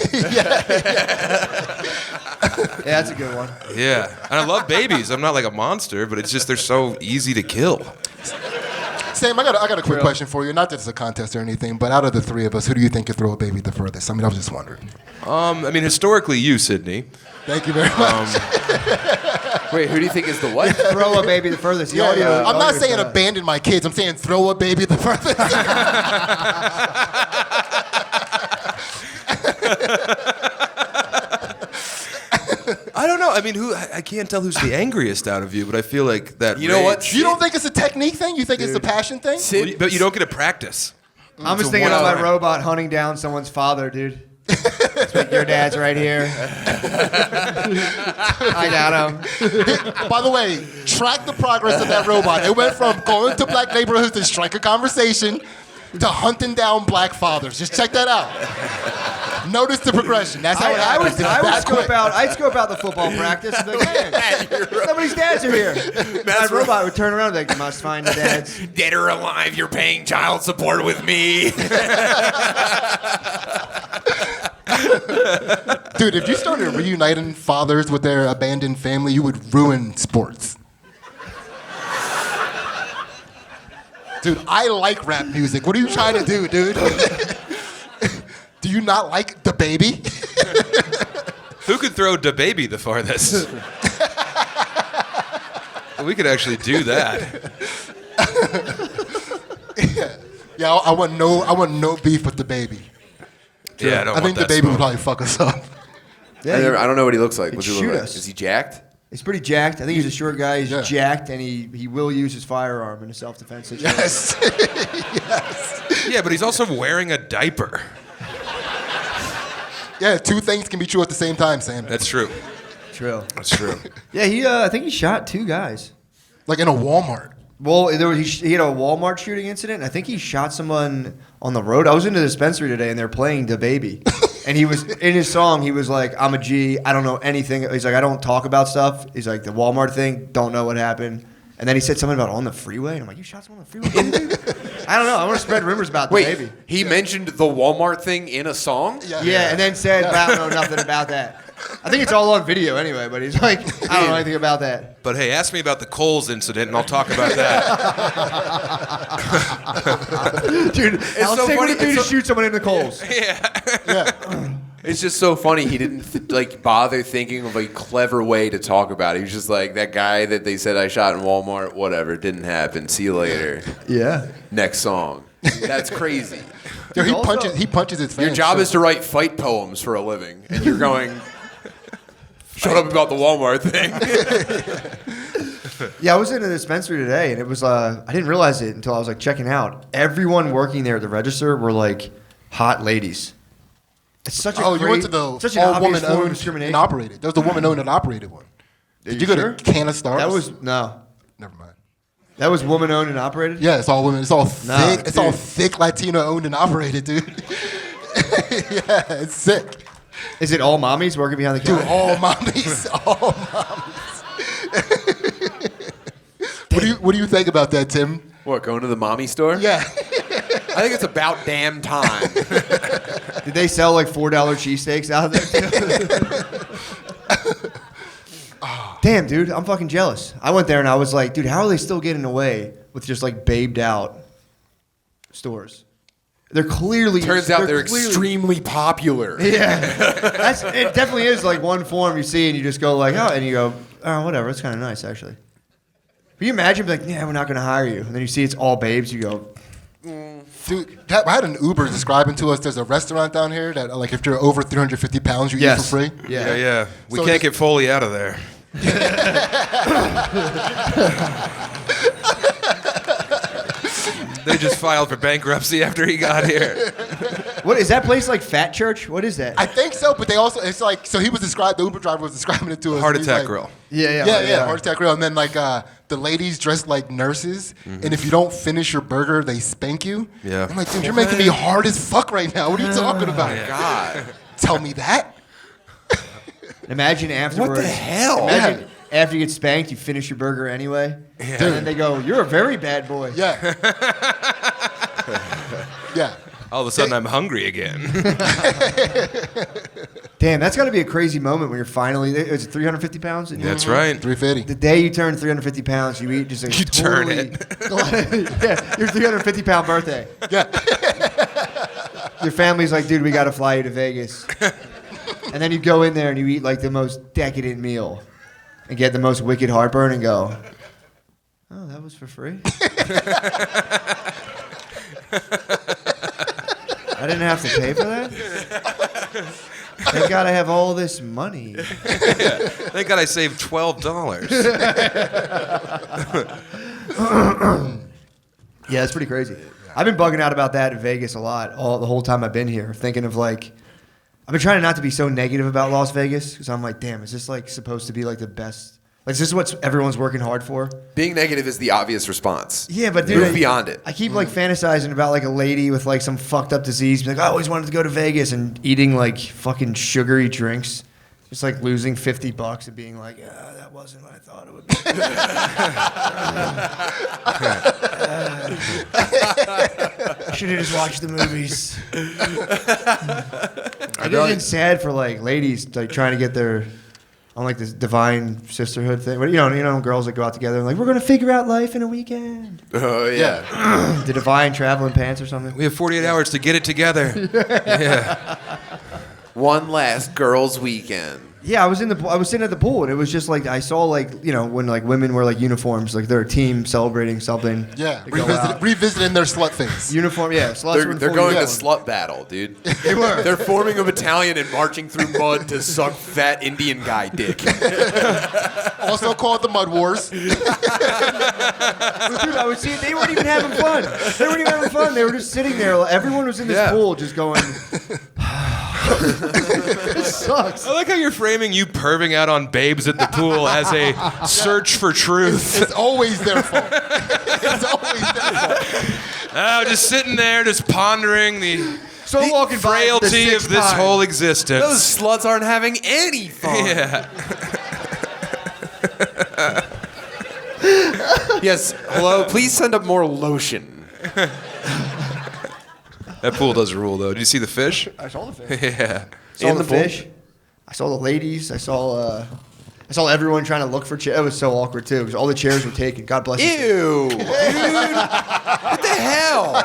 Yeah, that's a good one. Yeah, and I love babies. I'm not like a monster, but it's just they're so easy to kill. Sam, I got a quick question for you. Not that it's a contest or anything, but out of the three of us, who do you think could throw a baby the furthest? I mean, I was just wondering. I mean, historically, you, Sidney. Thank you very much. Wait, who do you think is the what? Throw a baby the furthest. The audio, I'm not audio saying is, abandon my kids. I'm saying throw a baby the furthest. I don't know. I mean, I can't tell who's the angriest out of you, but I feel like that. You know what? rage- You don't think it's a technique thing? You think it's a passion thing? Sid, But you don't get to practice. I'm just It's a thinking of that one-hour- robot hunting down someone's father, dude. It's like, your dad's right here. I got him. By the way, track the progress of that robot. It went from going to black neighborhoods to strike a conversation to hunting down black fathers. Just check that out. Notice the progression. That's how it happens. I'd scope out the football practice and be like, man, somebody's dads are here. That robot would turn around and be like, you must find the dads. dead or alive, you're paying child support with me. Dude, if you started reuniting fathers with their abandoned family, you would ruin sports. Dude, I like rap music. What are you trying to do, dude? Do you not like the baby? Who could throw da baby the farthest? We could actually do that. Yeah, I want no beef with the baby. Yeah, I don't I think want the that baby would smoke. probably fuck us up. I don't know what he looks like. What's he shoot look like? us. Is he jacked? He's pretty jacked. I think he's a short guy. He's Yeah. jacked, and he will use his firearm in a self-defense situation. Yes. Yeah, but he's also wearing a diaper. Yeah, two things can be true at the same time, Sam. That's true. True. That's true. Yeah, I think he shot 2 guys. Like in a Walmart. Well, he had a Walmart shooting incident. I think he shot someone on the road. I was in the dispensary today, and they're playing Da Baby. And he was in his song. He was like, "I'm a G. I don't know anything." He's like, "I don't talk about stuff." He's like, "The Walmart thing. Don't know what happened." And then he said something about on the freeway. And I'm like, "You shot someone on the freeway?" I don't know. I want to spread rumors about Da Wait, Baby. he mentioned the Walmart thing in a song? Yeah, and then said, "I don't know nothing about that." I think it's all on video anyway. But he's like, "I don't know anything about that." But hey, ask me about the Coles incident, and I'll talk about that. Dude, how so sick would funny. it be to shoot someone in the coals? It's just so funny he didn't bother thinking of a clever way to talk about it. He was just like, that guy that they said I shot in Walmart, whatever, didn't happen. See you later. Yeah. Next song. That's crazy. Yo, he punches his fans. Your job is to write fight poems for a living, and you're going, shut up about the Walmart thing. Yeah, I was in a dispensary today, and it was I didn't realize it until I was like checking out. Everyone working there at the register were like hot ladies. It's such a you went to the such an all obvious woman form of owned discrimination. and operated. There was the woman owned and operated one. Did you go sure? to Can of Stars? That was no. Never mind. That was woman owned and operated. Yeah, it's all women. It's all Nah, thick. It's all dude. thick Latino owned and operated, dude. Yeah, it's sick. Is it all mommies working behind the Dude, counter? all mommies. All mommies. What do you think about that, Tim? What, going to the mommy store? Yeah. I think it's about damn time. Did they sell like $4 cheesesteaks out of there? Damn, dude, I'm fucking jealous. I went there and I was like, dude, how are they still getting away with just like babed out stores? They're clearly. Turns out they're clearly- extremely popular. Yeah, it definitely is like one form you see and you just go like, oh, and you go, oh, whatever, it's kind of nice actually. Can you imagine like, yeah, we're not going to hire you, and then you see it's all babes, you go, Dude, I had an Uber describing to us there's a restaurant down here that, like, if you're over 350 pounds, you eat for free. Yeah. We So can't this- get Foley out of there. They just filed for bankruptcy after he got here. what is that place like? Fat Church? What is that? I think so, but they also, it's like, so he was described, the Uber driver was describing it to us. Heart and he's attack like, grill. Yeah, heart attack grill. And then, like, the ladies dressed like nurses, and if you don't finish your burger, they spank you. Yeah. I'm like, dude, you're making me hard as fuck right now. What are you talking about? God. Tell me that? Imagine afterwards. What the hell? Imagine after you get spanked, you finish your burger anyway. And then they go, you're a very bad boy. Yeah. Yeah. All of a sudden, I'm hungry again. Damn, that's got to be a crazy moment when you're finally. Is it 350 pounds? That's right. 350. The day you turn 350 pounds, you eat just a You turn it. Yeah, your 350 pound birthday. Yeah. Your family's like, dude, we got to fly you to Vegas. And then you go in there and you eat like the most decadent meal and get the most wicked heartburn and go, oh, that was for free? I didn't have to pay for that? Thank God I have all this money. Thank God I saved $12. Yeah, it's pretty crazy. I've been bugging out about that in Vegas a lot the whole time I've been here, thinking of like, I've been trying not to be so negative about Las Vegas because I'm like, damn, is this like supposed to be like the best? Like, is this what everyone's working hard for? Being negative is the obvious response. Yeah, but dude, move beyond it. I keep like fantasizing about like a lady with like some fucked up disease. Like, I always wanted to go to Vegas and eating like fucking sugary drinks, just like losing $50 and being like, that wasn't what I thought it would be. I should have just watched the movies. I get getting sad for like ladies like trying to get their on like this divine sisterhood thing. You know, girls that go out together and like, we're gonna figure out life in a weekend. Oh yeah. The divine traveling pants or something. We have 48 hours to get it together. Yeah. One last girls' weekend. Yeah, I was sitting at the pool and it was just like I saw like when like women wear like uniforms, like they're a team celebrating something. Yeah, They go out. revisiting their slut phase. Uniform, yeah. Sluts were in They're full going to uniform. slut battle, dude. They were. They're forming a battalion and marching through mud to suck fat Indian guy dick. Also called the Mud Wars. Dude, I was seeing they weren't even having fun. They weren't even having fun. They were just sitting there. Everyone was in this pool just going. It sucks. I like how you're framing you perving out on babes at the pool as a search for truth. It's always their fault. It's always their fault. Oh, just sitting there, just pondering the Walking by for the frailty of sixth this time. whole existence. Those sluts aren't having any fun. Yeah. Yes, hello, please send up more lotion. That pool does rule, though. Did you see the fish? I saw the fish. Yeah. I saw In the the pool? fish. I saw the ladies. I saw everyone trying to look for chairs. It was so awkward too because all the chairs were taken. God bless you. Ew, dude. What the hell?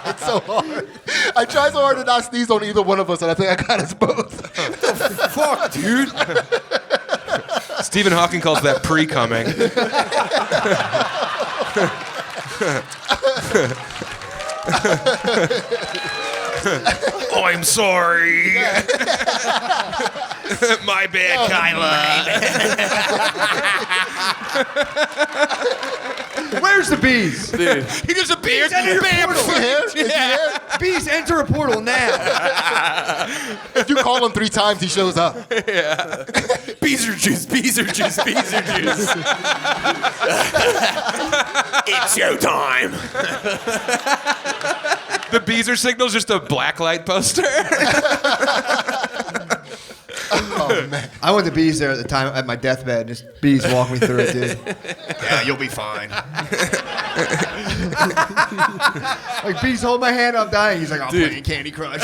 It's so hard. I tried so hard to not sneeze on either one of us, and I think I got us both. Fuck, dude. Stephen Hawking calls that pre-coming. Oh, I'm sorry. My bad, Kyla. Where's the bees? Dude. He just appeared. Bam! Is he here? Is he here? Bees enter a portal now. If you call him 3 times, he shows up. Beezer juice, beezer juice, beezer juice. It's showtime. The Beezer signal's just a blacklight poster. Oh, man. I went to bees there at the time at my deathbed. Just bees walking me through it, dude. Yeah, you'll be fine. Like bees hold my hand, I'm dying. He's like, I'm Dude. playing Candy Crush.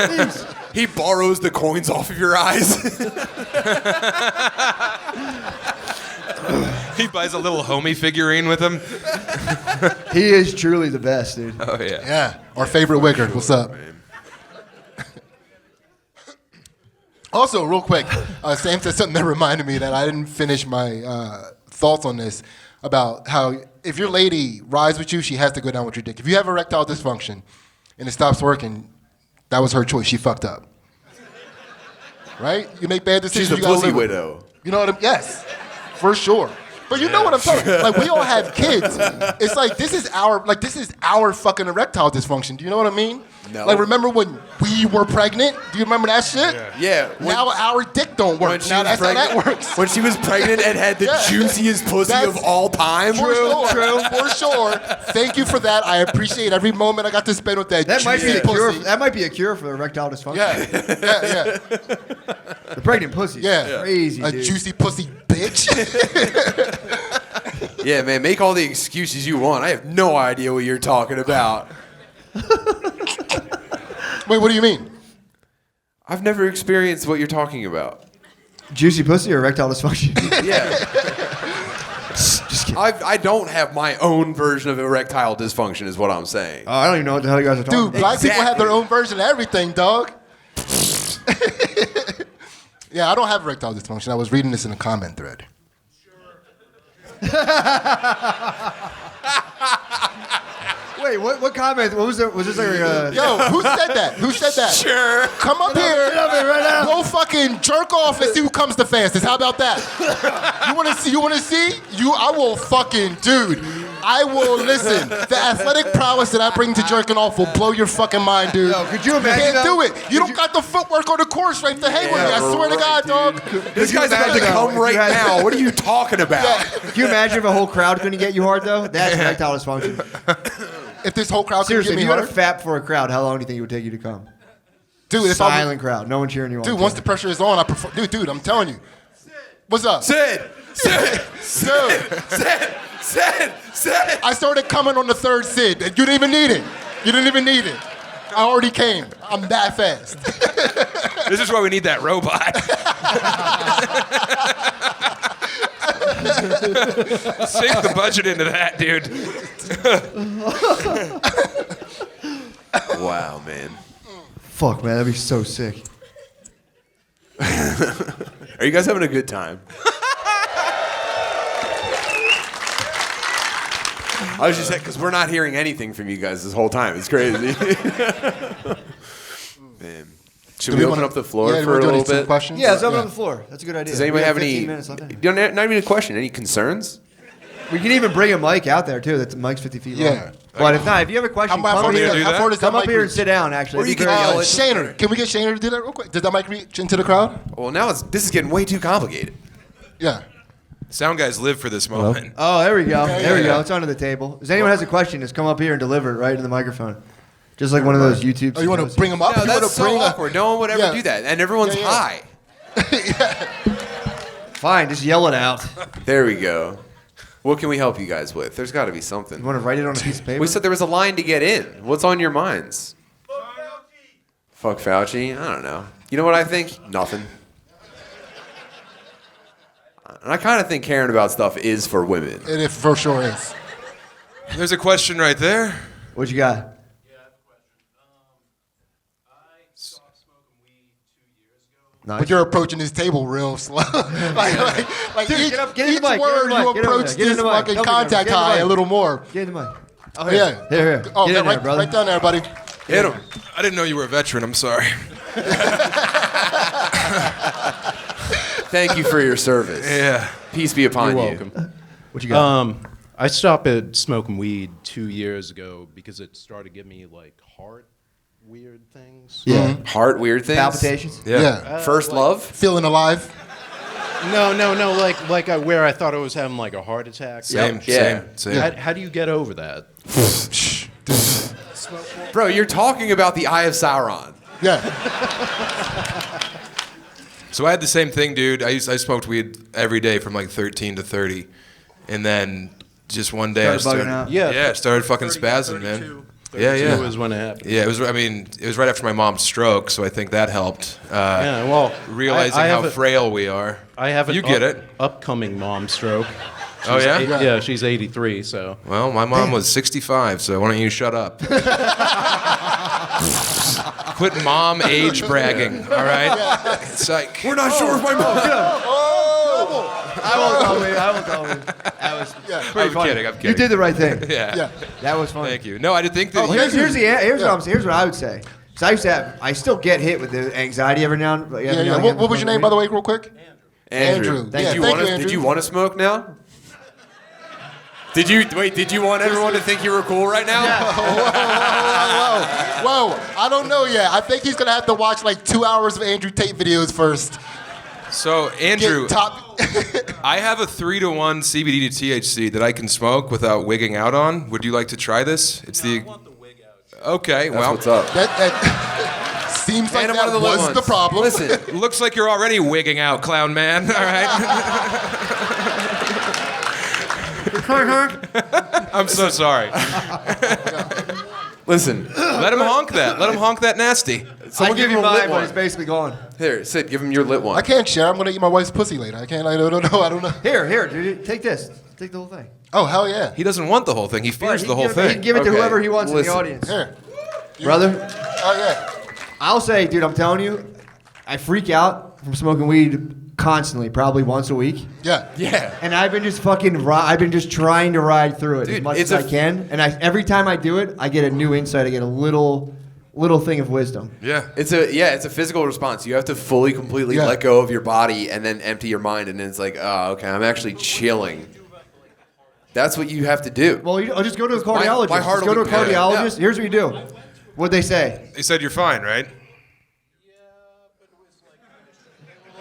Bees. He borrows the coins off of your eyes. He buys a little homie figurine with him. He is truly the best, dude. Oh, yeah. Yeah, our favorite Wigger. What's up? Also, real quick, Sam said something that reminded me that I didn't finish my thoughts on this about how if your lady rides with you, she has to go down with your dick. If you have erectile dysfunction and it stops working, that was her choice. She fucked up. Right? You make bad decisions. She's a you gotta pussy live with it. widow. You know what I'm? Yes, for sure. But you know what I'm talking about. Like, we all have kids. It's like, this is our fucking erectile dysfunction. Do you know what I mean? No. Like, remember when we were pregnant? Do you remember that shit? Yeah. Now our dick don't work. Now that's how that works. When she was pregnant and had the Yeah. juiciest pussy That's- of all time. For sure. For sure. Thank you for that. I appreciate every moment I got to spend with that That might be juicy a cure. pussy. That might be a cure for erectile dysfunction. Yeah. The pregnant pussy. Yeah. Crazy, A dude. juicy pussy bitch. Yeah, man, make all the excuses you want. I have no idea what you're talking about. Wait, what do you mean? I've never experienced what you're talking about. Juicy pussy or erectile dysfunction? Yeah. I don't have my own version of erectile dysfunction, is what I'm saying. I don't even know what the hell you guys are talking Dude, about. black people have their own version of everything, dog. Yeah, I don't have erectile dysfunction. I was reading this in a comment thread. Wait, what comment? What was there? Was this like Yo, who said that? Who said that? Sure. Come up here. right now. Go fucking jerk off and see who comes the fastest. How about that? You wanna see? You wanna see? I will fucking, dude. I will listen. The athletic prowess that I bring to jerking off will blow your fucking mind, dude. Yo, could you imagine? Can't do it. You don't got the footwork or the core strength to hang with me. I swear to God, dog. This guy's about to come right now. What are you talking about? Can you imagine if a whole crowd couldn't get you hard though? That's erectile dysfunction. If this whole crowd could Seriously, get if me you had a hard, fap for a crowd, how long do you think it would take you to come? dude. If I Silent crowd, no one cheering you on. dude, once the pressure is on, I prefer. Dude, I'm telling you. What's up? Sid! Dude, Sid! I started coming on the third Sid. You didn't even need it. You didn't even need it. I already came. I'm that fast. This is why we need that robot. Sink the budget into that, dude. Wow, man. Fuck, man, that'd be so sick. Are you guys having a good time? I was just saying, because we're not hearing anything from you guys this whole time. It's crazy. Man. Should we open up the floor for a little bit? Questions? Yeah, let's open on the floor. That's a good idea. Does anybody We have 15 any? minutes left in. Not even a question. Any concerns? We can even bring a mic out there too. That mic's 50 feet long. Yeah. But if not, if you have a question, How come up do here. that? far does Come that up mic here and reach? sit down. Actually, Or you It'd be can very yell Uh, it. Shaner, can we get Shaner to do that real quick? Does that mic reach into the crowd? Well, now this is getting way too complicated. Yeah. Sound guys live for this moment. Oh, there we go. There we yeah. go. It's under the table. If anyone has a question, just come up here and deliver it right into the microphone. Just like one of those YouTube. Oh, you want to bring them up? No, You wanna that's so bring awkward. No one would ever Yeah. do that. And everyone's Yeah, yeah. high. Fine, just yell it out. There we go. What can we help you guys with? There's got to be something. You want to write it on a piece of paper? We said there was a line to get in. What's on your minds? Fuck Fauci? I don't know. You know what I think? Nothing. And I kind of think caring about stuff is for women. It for sure is. There's a question right there. What you got? Nice. But you're approaching this table real slow. like Dude, each, get up- get in the each mic, get in the word mic, you get over approach there, get in this the mic. fucking Help me, contact get in the high mic. a little more. Get in the mic. Oh, Yeah. Here. Oh, Get yeah, in there, right, brother. right down there, buddy. Hit him. I didn't know you were a veteran. I'm sorry. Thank you for your service. Yeah. Peace be upon You're you. welcome. What you got? I stopped at smoking weed 2 years ago because it started giving me like heart weird things. Yeah. Heart weird things. Palpitations? Yeah. First love. Feeling alive. No, where I thought I was having like a heart attack. Same. Yeah. Same. How do you get over that? Bro, you're talking about the Eye of Sauron. Yeah. So I had the same thing, dude. I smoked weed every day from like 13 to 30, and then just one day Started bugging out? Yeah. it started fucking spazzing, man. Yeah, yeah. was when it happened. Yeah, it was. I mean, it was right after my mom's stroke, so I think that helped. Yeah, well, Realizing I how have frail we are. I have an You get it. upcoming mom stroke. Oh yeah. Yeah, she's 83, so. Well, my mom was 65, so why don't you shut up? Quit mom age bragging, all right? It's like We're not sure if my mom. I won't tell you. That was pretty I'm funny. kidding. I'm You kidding. did the right thing. Yeah. Yeah. That was funny. Thank you. No, I did think that. Oh, here's what I would say. So I still get hit with the anxiety every now and Yeah, then. yeah. What was your name, by the way, real quick? Andrew. Did Yeah, you thank want you, to? Did Andrew. you want to smoke now? Did you want everyone to think you were cool right now? Whoa, I don't know yet. I think he's gonna have to watch like 2 hours of Andrew Tate videos first. So Andrew, Get top. I have a 3-to-1 CBD to THC that I can smoke without wigging out on. Would you like to try this? It's the. Okay, That's well, what's up. that seems like And one that of the little was ones. the problem. Listen, looks like you're already wigging out, clown man. All right. I'm so sorry. Listen, Let him honk that. Let him honk that nasty. I give you him a lit mine, but one. it's basically gone. Here, Sid, give him your lit one. I can't share. I'm gonna eat my wife's pussy later. I can't. I don't know. I don't know. Here, dude. Take this. Take the whole thing. Oh hell yeah. He doesn't want the whole thing. He fears He the whole give it- He thing. can give it to Okay, whoever he wants in listen. the audience. Here. Brother, Oh yeah. I'll say, dude, I'm telling you, I freak out from smoking weed constantly, probably once a week. Yeah. Yeah. And I've been just I've been just trying to ride through it as Dude, much it's as I can. And every time I do it, I get a new insight. I get a little thing of wisdom. Yeah. It's a physical response. You have to fully, completely Yeah. let go of your body and then empty your mind, and then it's like, oh, okay, I'm actually chilling. That's what you have to do. Well, I'll just go to a cardiologist. my heart Just go to will a be pounding. cardiologist. Yeah. Here's what you do. What'd they say? He said you're fine, right?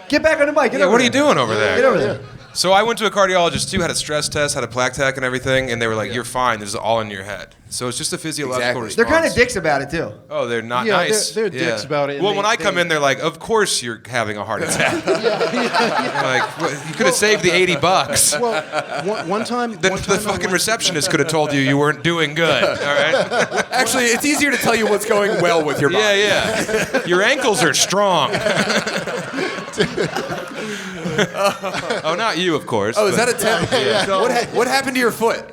Get back on the mic. Get Yeah, over what are you there. doing over Get there? over there. So I went to a cardiologist too, had a stress test, had a plaque tech and everything, and they were like, you're fine. This is all in your head. So it's just a physiological Exactly. response. They're kind of dicks about it too. Oh, they're not Yeah, nice. they're dicks about it, and Well, they- when I come in, they're like, "Of course you're having a heart attack." Like, you could have saved the $80. Well, one time, The one time I fucking went- receptionist could have told you weren't doing good. All right. Actually, it's easier to tell you what's going well with your body. Yeah. Your ankles are strong. Oh, not you, of course. Oh, is but- that a temp? What happened to your foot?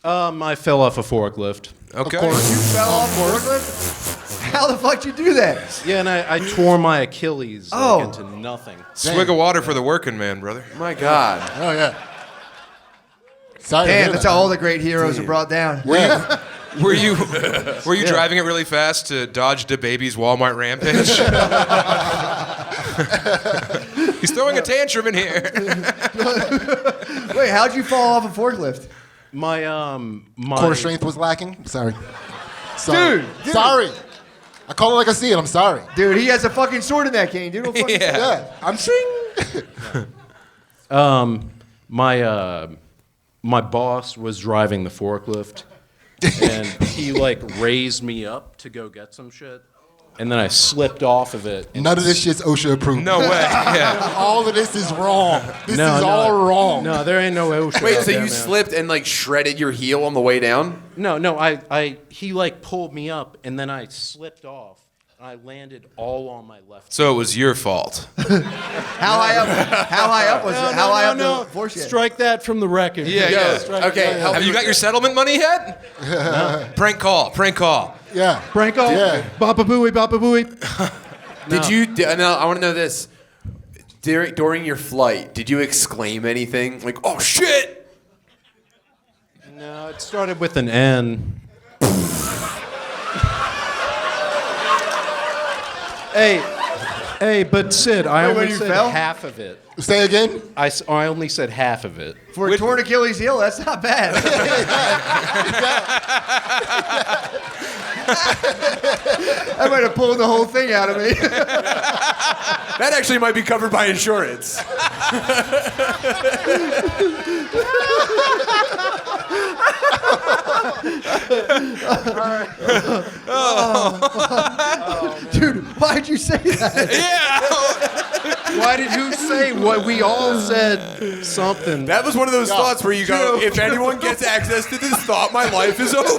I fell off a forklift. Okay. You fell off a forklift? How the fuck did you do that? Yeah, and I tore my Achilles Oh. into nothing. Swig of water for the working man, brother. My God. Oh yeah. Sorry to Damn, hear that's that. how all the great heroes are brought down. Yeah. Were you driving it really fast to dodge the baby's Walmart rampage? He's throwing a tantrum in here. Wait, how'd you fall off a forklift? My Core strength was lacking. Sorry. Sorry. Dude. Sorry. I call it like I see it. I'm sorry. Dude, he has a fucking sword in that cane, dude. Don't fucking Yeah. Yeah. I'm sing. my boss was driving the forklift, and he like raised me up to go get some shit, and then I slipped off of it. And None of this shit's OSHA approved. No way. Yeah. All of this is wrong. This No, is no. all wrong. No, there ain't no OSHA. Wait, out so there, you man. slipped and like shredded your heel on the way down? No, he like pulled me up, and then I slipped off, and I landed all on my left. So it was your fault. How high up was it? How high up the force yet? Strike that from the record. Yeah. Strike Okay, that. help Have you got your settlement money yet? Prank call. Yeah. Franco? Yeah. Baba booey, baba booey. No, I want to know this. During your flight, did you exclaim anything? Like, oh shit! No, it started with an N. Hey, but Sid, I Wait, when only you said fell? half of it. Say again. I only said half of it. For a torn Achilles heel, that's not bad. I might have pulled the whole thing out of me. That actually might be covered by insurance. Dude, why'd you say that? Why did you say what we all said? Something. That was one of those thoughts where you go, if anyone gets access to this thought, my life is over.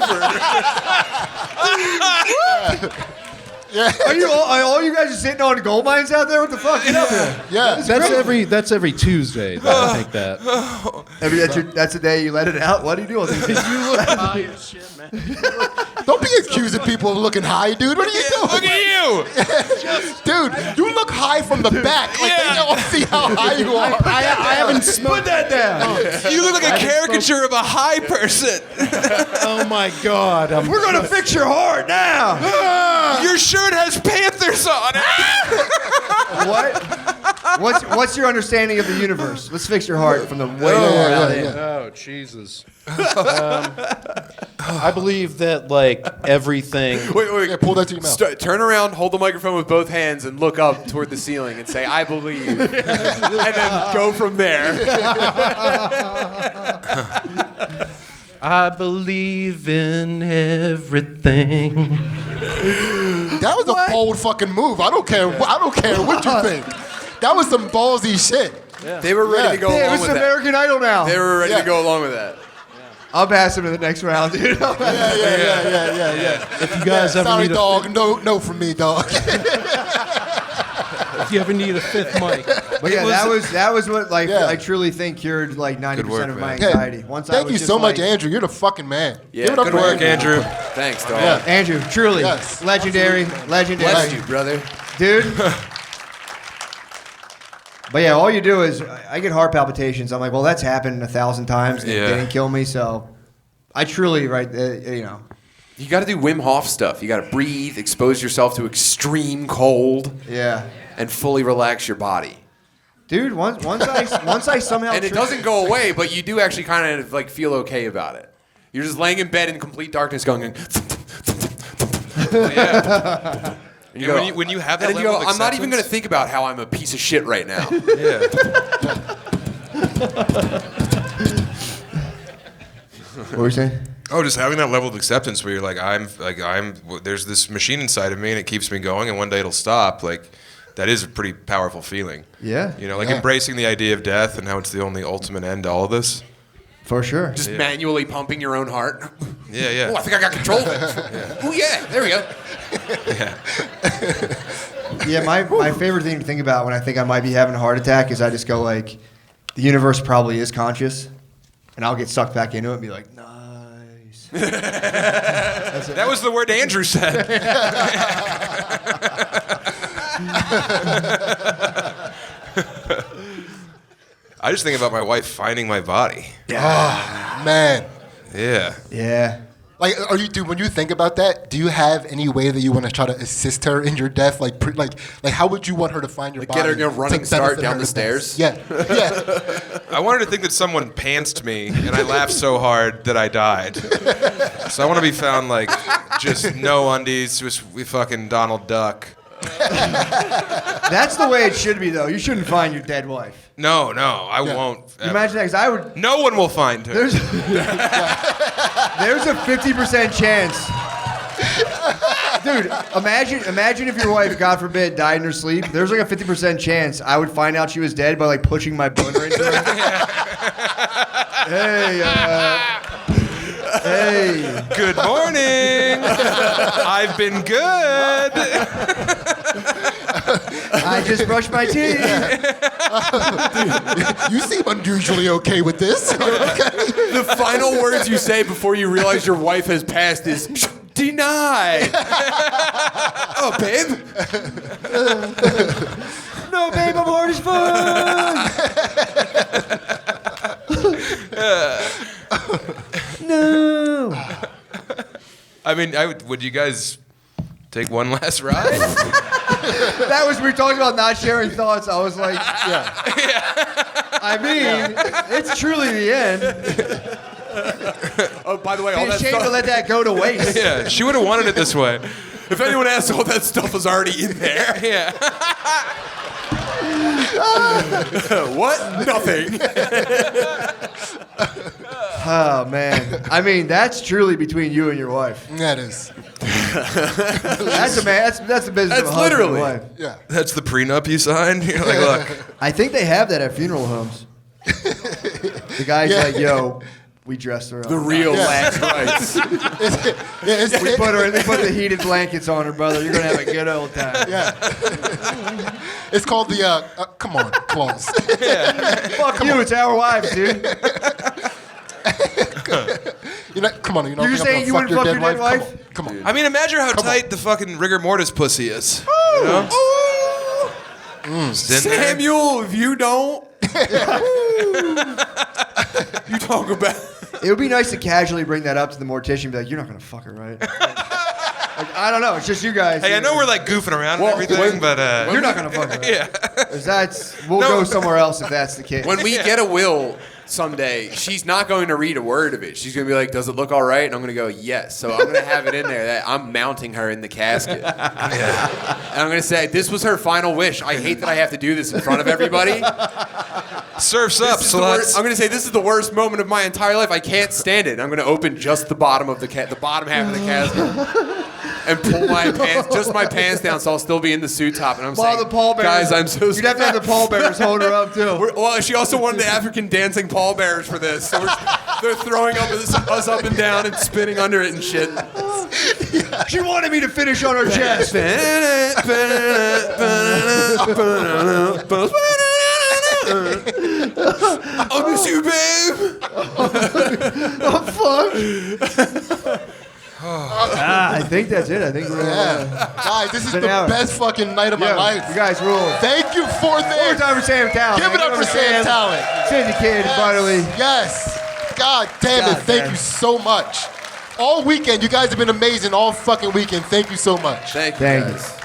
Are all you guys just sitting on gold mines out there? What the fuck? Get up here. Yeah. That's every Tuesday that I think that. That's the day you let it out. What do you do on these things? Don't be accusing people of looking high, dude. What are you doing? Look at you. Dude, you look high from the back. Like they don't see how high you are. I haven't smoked. Put that down. You look like a caricature of a high person. Oh my God. We're gonna fix your heart now. Your shirt has panthers on it. What? What's your understanding of the universe? Let's fix your heart from the way out in. Oh, Jesus. I believe that, like, everything. Wait. Yeah, pull that to your mouth. Turn around, hold the microphone with both hands, and look up toward the ceiling and say, I believe. And then go from there. I believe in everything. That was a bold fucking move. I don't care what you think. That was some ballsy shit. They were ready to go Hey, along this is with that. American Idol now. They were ready Yeah. to go along with that. I'll pass him to the next round, dude. Yeah. If you guys ever Sorry, need dog. No from me, dog. if you ever need a fifth mic, But yeah, that was what Yeah. I truly think cured like 90% work, of my man. anxiety. Once I Thank was you just so much, like, Andrew. You're the fucking man. Yeah, Give it up good for work, Andrew. Thanks, dog. Yeah. Andrew, truly, Yes. legendary, legendary, Bless you, brother. dude. But yeah, all you do is I get heart palpitations. I'm like, well, that's happened 1,000 times. And Yeah. It didn't kill me, so I truly, You got to do Wim Hof stuff. You got to breathe, expose yourself to extreme cold, yeah, and fully relax your body. dude. Once I somehow And it doesn't go away, but you do actually kind of like feel okay about it. You're just laying in bed in complete darkness, going. And you And go, when you have that and then you level go, of I'm not even going to acceptance- think about how I'm a piece of shit right now. Yeah. What were you saying? Oh, just having that level of acceptance where you're like, there's this machine inside of me and it keeps me going, and one day it'll stop. Like, that is a pretty powerful feeling. Yeah. You know, like Yeah. embracing the idea of death and how it's the only ultimate end to all of this. For sure. Just manually pumping your own heart. Yeah. Oh, I think I got control of it. Oh, yeah, there we go. Yeah, my favorite thing to think about when I think I might be having a heart attack is I just go like, the universe probably is conscious, and I'll get sucked back into it and be like, nice. That was the word Andrew said. I just think about my wife finding my body. Man. Yeah. Yeah. Like, when you think about that, do you have any way that you want to try to assist her in your death? Like, how would you want her to find your Like, body? get her in a running to start benefit down her the the best? stairs? Yeah. I wanted to think that someone pantsed me, and I laughed so hard that I died. So I want to be found like just no undies, just we fucking Donald Duck. That's the way it should be, though. You shouldn't find your dead wife. No, I won't. ever. Imagine that, 'cause I would. No one will find her. There's a 50% chance. Dude, imagine if your wife, God forbid, died in her sleep. There's like a 50% chance I would find out she was dead by like pushing my boner into her. Hey. Good morning. I've been good. I just brushed my teeth. You seem unusually okay with this. The final words you say before you realize your wife has passed is denied. Oh, babe. No, babe, I'm hard as fuck. No. I mean, would you guys take one last ride? That was, we were talking about not sharing thoughts. I was like, yeah. I mean, it's truly the end. Oh, by the way, all Be that ashamed to stuff. let that go to waste. Yeah, she would have wanted it this way. If anyone asks, all that stuff was already in there. Yeah. What? Nothing. Oh man. I mean, that's truly between you and your wife. That is. That's a man. That's the business That's of a husband and literally. wife. Yeah. That's the prenup you signed? You're like, look. I think they have that at funeral homes. The guy's Yeah. like, yo, we dressed her up. The real Yeah. last rites. We put her in. We put the heated blankets on her, brother. You're gonna have a good old time. Yeah. It's called the come on clause. Fuck you. It's our wives, dude. Come on. You're just saying you wouldn't fuck your dead wife? Come on. I mean, imagine how tight the fucking rigor mortis pussy is. You know? Just in there. Samuel, if you don't. You talk about. It would be nice to casually bring that up to the mortician and be like, you're not gonna fuck her, right? Like, I don't know. It's just you guys. Hey, I know we're like goofing around Well, and everything, but You're not gonna fuck her, right? yeah. 'Cause we'll go somewhere else if that's the case. When we get a will someday, she's not going to read a word of it. She's going to be like, does it look all right? And I'm going to go, yes. So I'm going to have it in there that I'm mounting her in the casket. And I'm going to say, this was her final wish. I hate that I have to do this in front of everybody. Surf's up, This is the worst- sluts. I'm going to say, this is the worst moment of my entire life. I can't stand it. And I'm going to open just the bottom of the bottom half of the casket. and pull my pants down, so I'll still be in the suit top. And I'm While saying, the pallbearers, guys, I'm so you'd have to have the pallbearers hold her up too. Well, she also wanted the African dancing pallbearers for this, so they're throwing us up and down and spinning under it and shit. She wanted me to finish on her chest. I miss you, babe. Oh fuck. I think that's it. I think we're Guys, this is the an hour. best fucking night of my life. You guys rule. Thank you for One more this. time for Sam Tallent. Give it up for Sam Tallent. Sidney Gantt, finally. Yes. God damn it. God, Thank man. you so much. All weekend, you guys have been amazing. All fucking weekend. Thank you so much. Thank you. Thank you. guys.